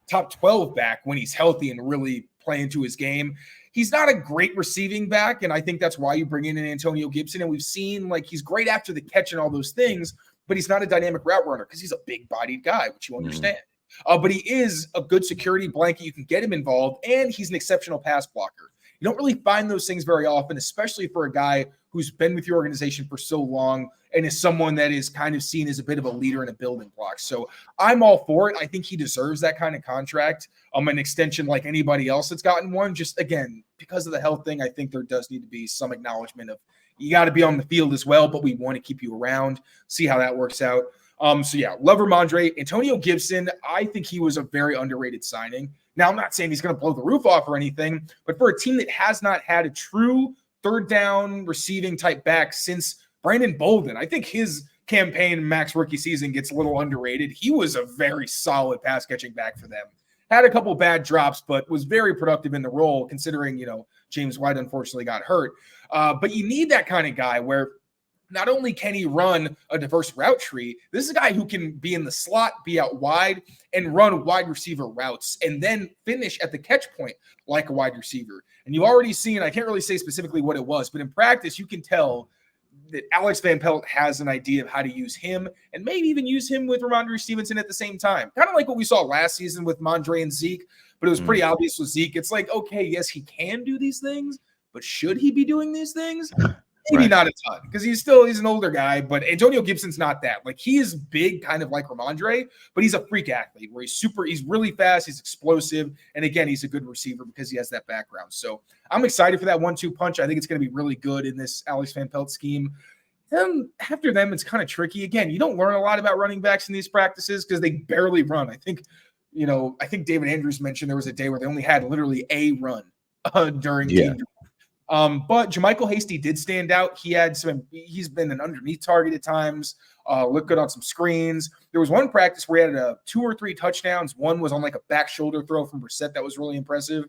top 12 back when he's healthy and really playing to his game. He's not a great receiving back, and I think that's why you bring in an Antonio Gibson. And we've seen like he's great after the catch and all those things, but he's not a dynamic route runner because he's a big-bodied guy, which you understand. But he is a good security blanket. You can get him involved, and he's an exceptional pass blocker. You don't really find those things very often, especially for a guy who's been with your organization for so long and is someone that is kind of seen as a bit of a leader and a building block. So I'm all for it. I think he deserves that kind of contract, an extension like anybody else that's gotten one. Just, again, because of the health thing, I think there does need to be some acknowledgement of you got to be on the field as well, but we want to keep you around, see how that works out. So, yeah, love Ramondre. Antonio Gibson, I think he was a very underrated signing. Now, I'm not saying he's going to blow the roof off or anything, but for a team that has not had a true third down receiving type back since Brandon Bolden, I think his campaign max rookie season gets a little underrated. He was a very solid pass catching back for them. Had a couple bad drops, but was very productive in the role considering, James White unfortunately got hurt. But you need that kind of guy where not only can he run a diverse route tree, this is a guy who can be in the slot, be out wide, and run wide receiver routes, and then finish at the catch point like a wide receiver. And you've already seen, I can't really say specifically what it was, but in practice, you can tell that Alex Van Pelt has an idea of how to use him and maybe even use him with Ramondre Stevenson at the same time. Kind of like what we saw last season with Mondre and Zeke, but it was pretty obvious with Zeke. It's like, okay, yes, he can do these things, but should he be doing these things? Maybe not a ton because he's an older guy, but Antonio Gibson's not that. Like, he is big, kind of like Ramondre, but he's a freak athlete where he's really fast, he's explosive, and again, he's a good receiver because he has that background. So I'm excited for that 1-2 punch. I think it's going to be really good in this Alex Van Pelt scheme. After them, it's kind of tricky. Again, you don't learn a lot about running backs in these practices because they barely run. I think I think David Andrews mentioned there was a day where they only had literally a run during Yeah. game. But Jermichael Hasty did stand out. He's been an underneath target at times, looked good on some screens. There was one practice where he had 2 or 3 touchdowns. One was on like a back shoulder throw from Brissett that was really impressive.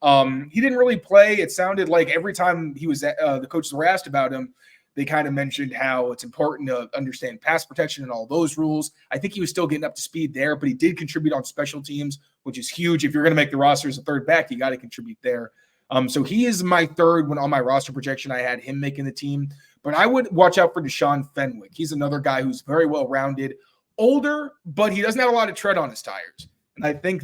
He didn't really play. It sounded like every time he was the coaches were asked about him, they kind of mentioned how it's important to understand pass protection and all those rules. I think he was still getting up to speed there, but he did contribute on special teams, which is huge. If you're going to make the roster as a third back, you got to contribute there. So he is my third when on my roster projection. I had him making the team, but I would watch out for Deshaun Fenwick. He's another guy who's very well rounded, older, but he doesn't have a lot of tread on his tires. And I think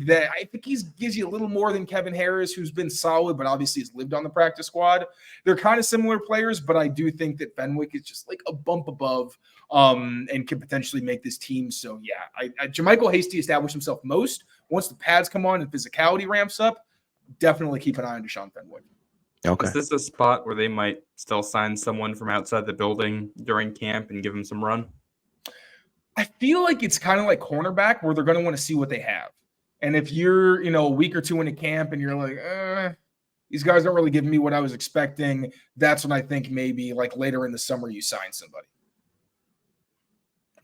he gives you a little more than Kevin Harris, who's been solid, but obviously has lived on the practice squad. They're kind of similar players, but I do think that Fenwick is just like a bump above and can potentially make this team. So yeah, Jermichael Hasty established himself most. Once the pads come on and physicality ramps up, definitely keep an eye on Deshaun Fenwick. Okay. Is this a spot where they might still sign someone from outside the building during camp and give him some run? I feel like it's kind of like cornerback where they're going to want to see what they have. And if you're, a week or two into camp and you're like, these guys aren't really giving me what I was expecting, that's when I think maybe like later in the summer you sign somebody.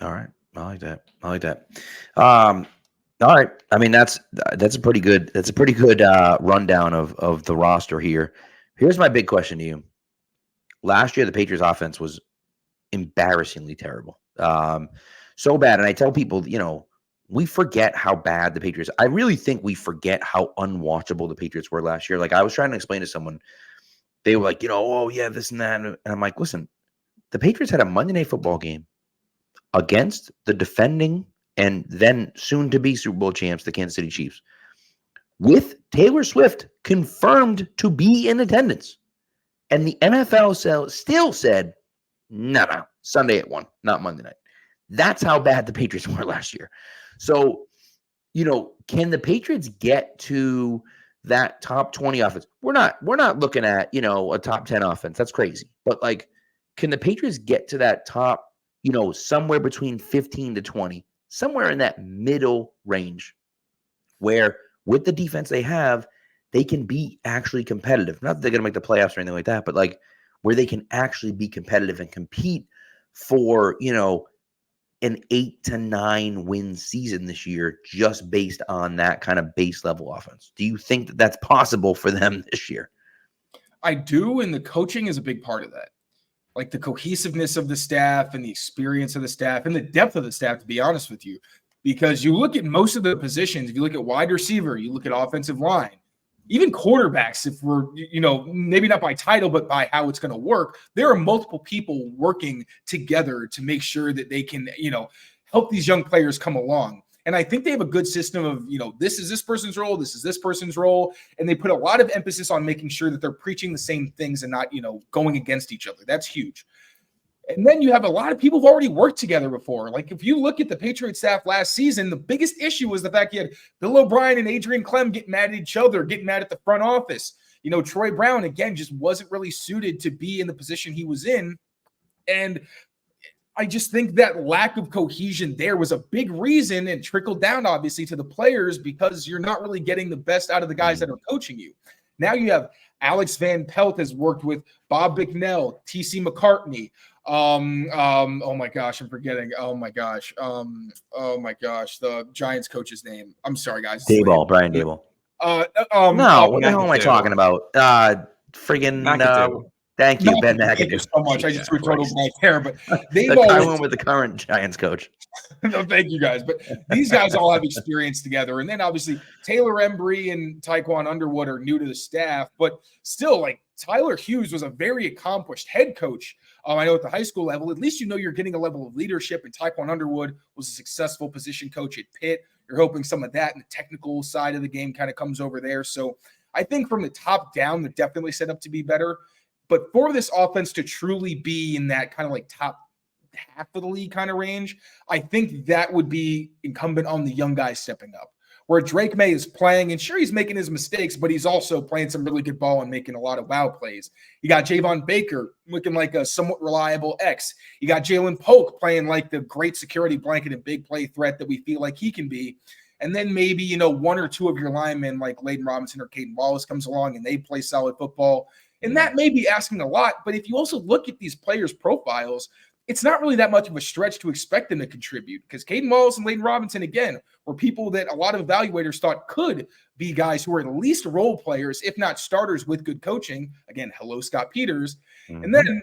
All right. I like that. All right. I mean, that's a pretty good rundown of the roster here. Here's my big question to you. Last year, the Patriots offense was embarrassingly terrible. So bad. And I tell people, we forget how bad the Patriots. I really think we forget how unwatchable the Patriots were last year. Like I was trying to explain to someone, they were like, oh yeah, this and that. And I'm like, listen, the Patriots had a Monday Night Football game against the defending and then soon to be Super Bowl champs, the Kansas City Chiefs, with Taylor Swift confirmed to be in attendance. And the NFL still said, no, Sunday at 1, not Monday night. That's how bad the Patriots were last year. So, can the Patriots get to that top 20 offense? We're not looking at, a top 10 offense. That's crazy. But like, can the Patriots get to that top, somewhere between 15 to 20, somewhere in that middle range where with the defense they have, they can be actually competitive. Not that they're going to make the playoffs or anything like that, but like where they can actually be competitive and compete for, an 8 to 9 win season this year, just based on that kind of base level offense. Do you think that that's possible for them this year? I do, and the coaching is a big part of that. Like the cohesiveness of the staff and the experience of the staff and the depth of the staff, to be honest with you, because you look at most of the positions, if you look at wide receiver, you look at offensive line, even quarterbacks, if we're, maybe not by title, but by how it's going to work, there are multiple people working together to make sure that they can, help these young players come along. And I think they have a good system of, this is this person's role, this is this person's role. And they put a lot of emphasis on making sure that they're preaching the same things and not, going against each other. That's huge. And then you have a lot of people who've already worked together before. Like if you look at the Patriots staff last season, the biggest issue was the fact you had Bill O'Brien and Adrian Clem getting mad at each other, getting mad at the front office. Troy Brown, again, just wasn't really suited to be in the position he was in. And I just think that lack of cohesion there was a big reason and trickled down, obviously, to the players because you're not really getting the best out of the guys that are coaching you. Now you have Alex Van Pelt has worked with Bob Bicknell, T.C. McCartney. Oh my gosh, I'm forgetting. Oh my gosh, the Giants coach's name. I'm sorry, guys. Brian Daboll. What the hell am I talking about? Thank you, Ben McAdoo. Thank you so much. I just threw total blank hair, but they've always with the current Giants coach. No, thank you guys. But these guys all have experience together, and then obviously Taylor Embry and Tyquan Underwood are new to the staff, but still, like Tyler Hughes was a very accomplished head coach. I know at the high school level, at least you're getting a level of leadership, and Tyquan Underwood was a successful position coach at Pitt. You're hoping some of that and the technical side of the game kind of comes over there. So I think from the top down, they're definitely set up to be better. But for this offense to truly be in that kind of like top half of the league kind of range, I think that would be incumbent on the young guys stepping up. Where Drake May is playing, and sure, he's making his mistakes, but he's also playing some really good ball and making a lot of wow plays. You got Javon Baker looking like a somewhat reliable X. You got Jalen Polk playing like the great security blanket and big play threat that we feel like he can be. And then maybe, you know, one or two of your linemen like Layden Robinson or Caden Wallace comes along and they play solid football. And that may be asking a lot. But if you also look at these players' profiles, it's not really that much of a stretch to expect them to contribute, because Caden Wallace and Layden Robinson, again, were people that a lot of evaluators thought could be guys who are at least role players, if not starters with good coaching. Again, hello, Scott Peters. And then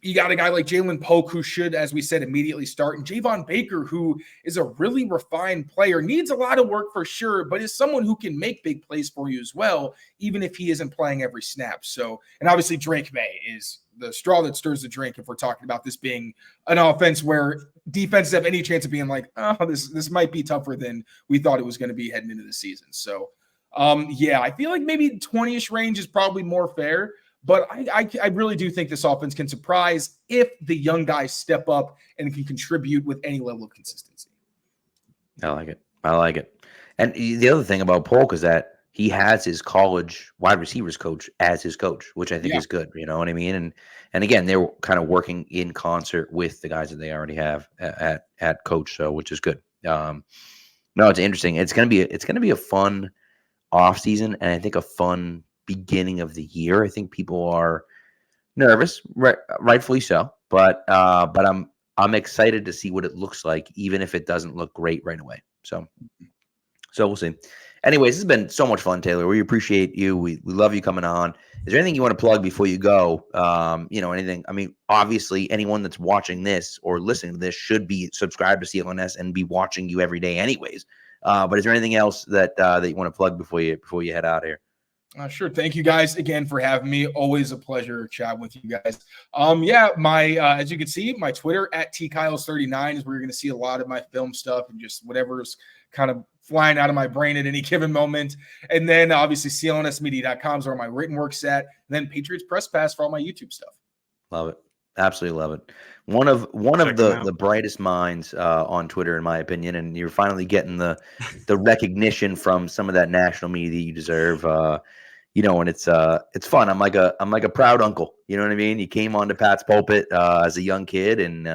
you got a guy like Jalen Polk, who should, as we said, immediately start, and Javon Baker, who is a really refined player, needs a lot of work for sure, but is someone who can make big plays for you as well, even if he isn't playing every snap. So, and obviously Drake May is the straw that stirs the drink if we're talking about this being an offense where defenses have any chance of being like, oh, this might be tougher than we thought it was going to be heading into the season. So, yeah, I feel like maybe 20-ish range is probably more fair. But I really do think this offense can surprise if the young guys step up and can contribute with any level of consistency. I like it. And the other thing about Polk is that he has his college wide receivers coach as his coach, which I think is good. You know what I mean? And again, they're kind of working in concert with the guys that they already have at coach, so which is good. No, it's interesting. It's gonna be a fun offseason, and I think a fun beginning of the year. I think people are nervous, rightfully so, but I'm excited to see what it looks like, even if it doesn't look great right away. So we'll see. Anyways, this has been so much fun, Tayler. We appreciate you. We love you coming on. Is there anything you want to plug before you go? Anything? I mean, obviously, anyone that's watching this or listening to this should be subscribed to CLNS and be watching you every day, anyways. But is there anything else that you want to plug before you head out of here? Sure. Thank you guys again for having me. Always a pleasure chatting with you guys. My as you can see, my Twitter at tkyles39 is where you're going to see a lot of my film stuff and just whatever's kind of flying out of my brain at any given moment. And then obviously CLNSmedia.com is where my written work's at. And then Patriots Press Pass for all my YouTube stuff. Love it. Absolutely love it. One of the brightest minds on Twitter, in my opinion, and you're finally getting the recognition from some of that national media that you deserve. And it's fun. I'm like a proud uncle. You know what I mean? You came onto Pat's pulpit as a young kid, and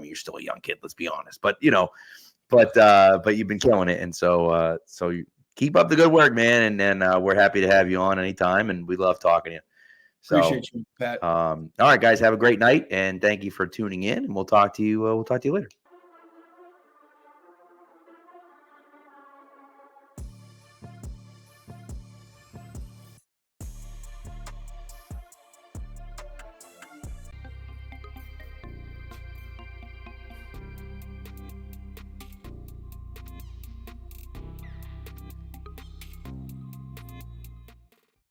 you're still a young kid. Let's be honest. But but you've been killing it, and so you keep up the good work, man. And we're happy to have you on anytime, and we love talking to you. So, appreciate you, Pat. All right, guys, have a great night, and thank you for tuning in. And we'll talk to you later.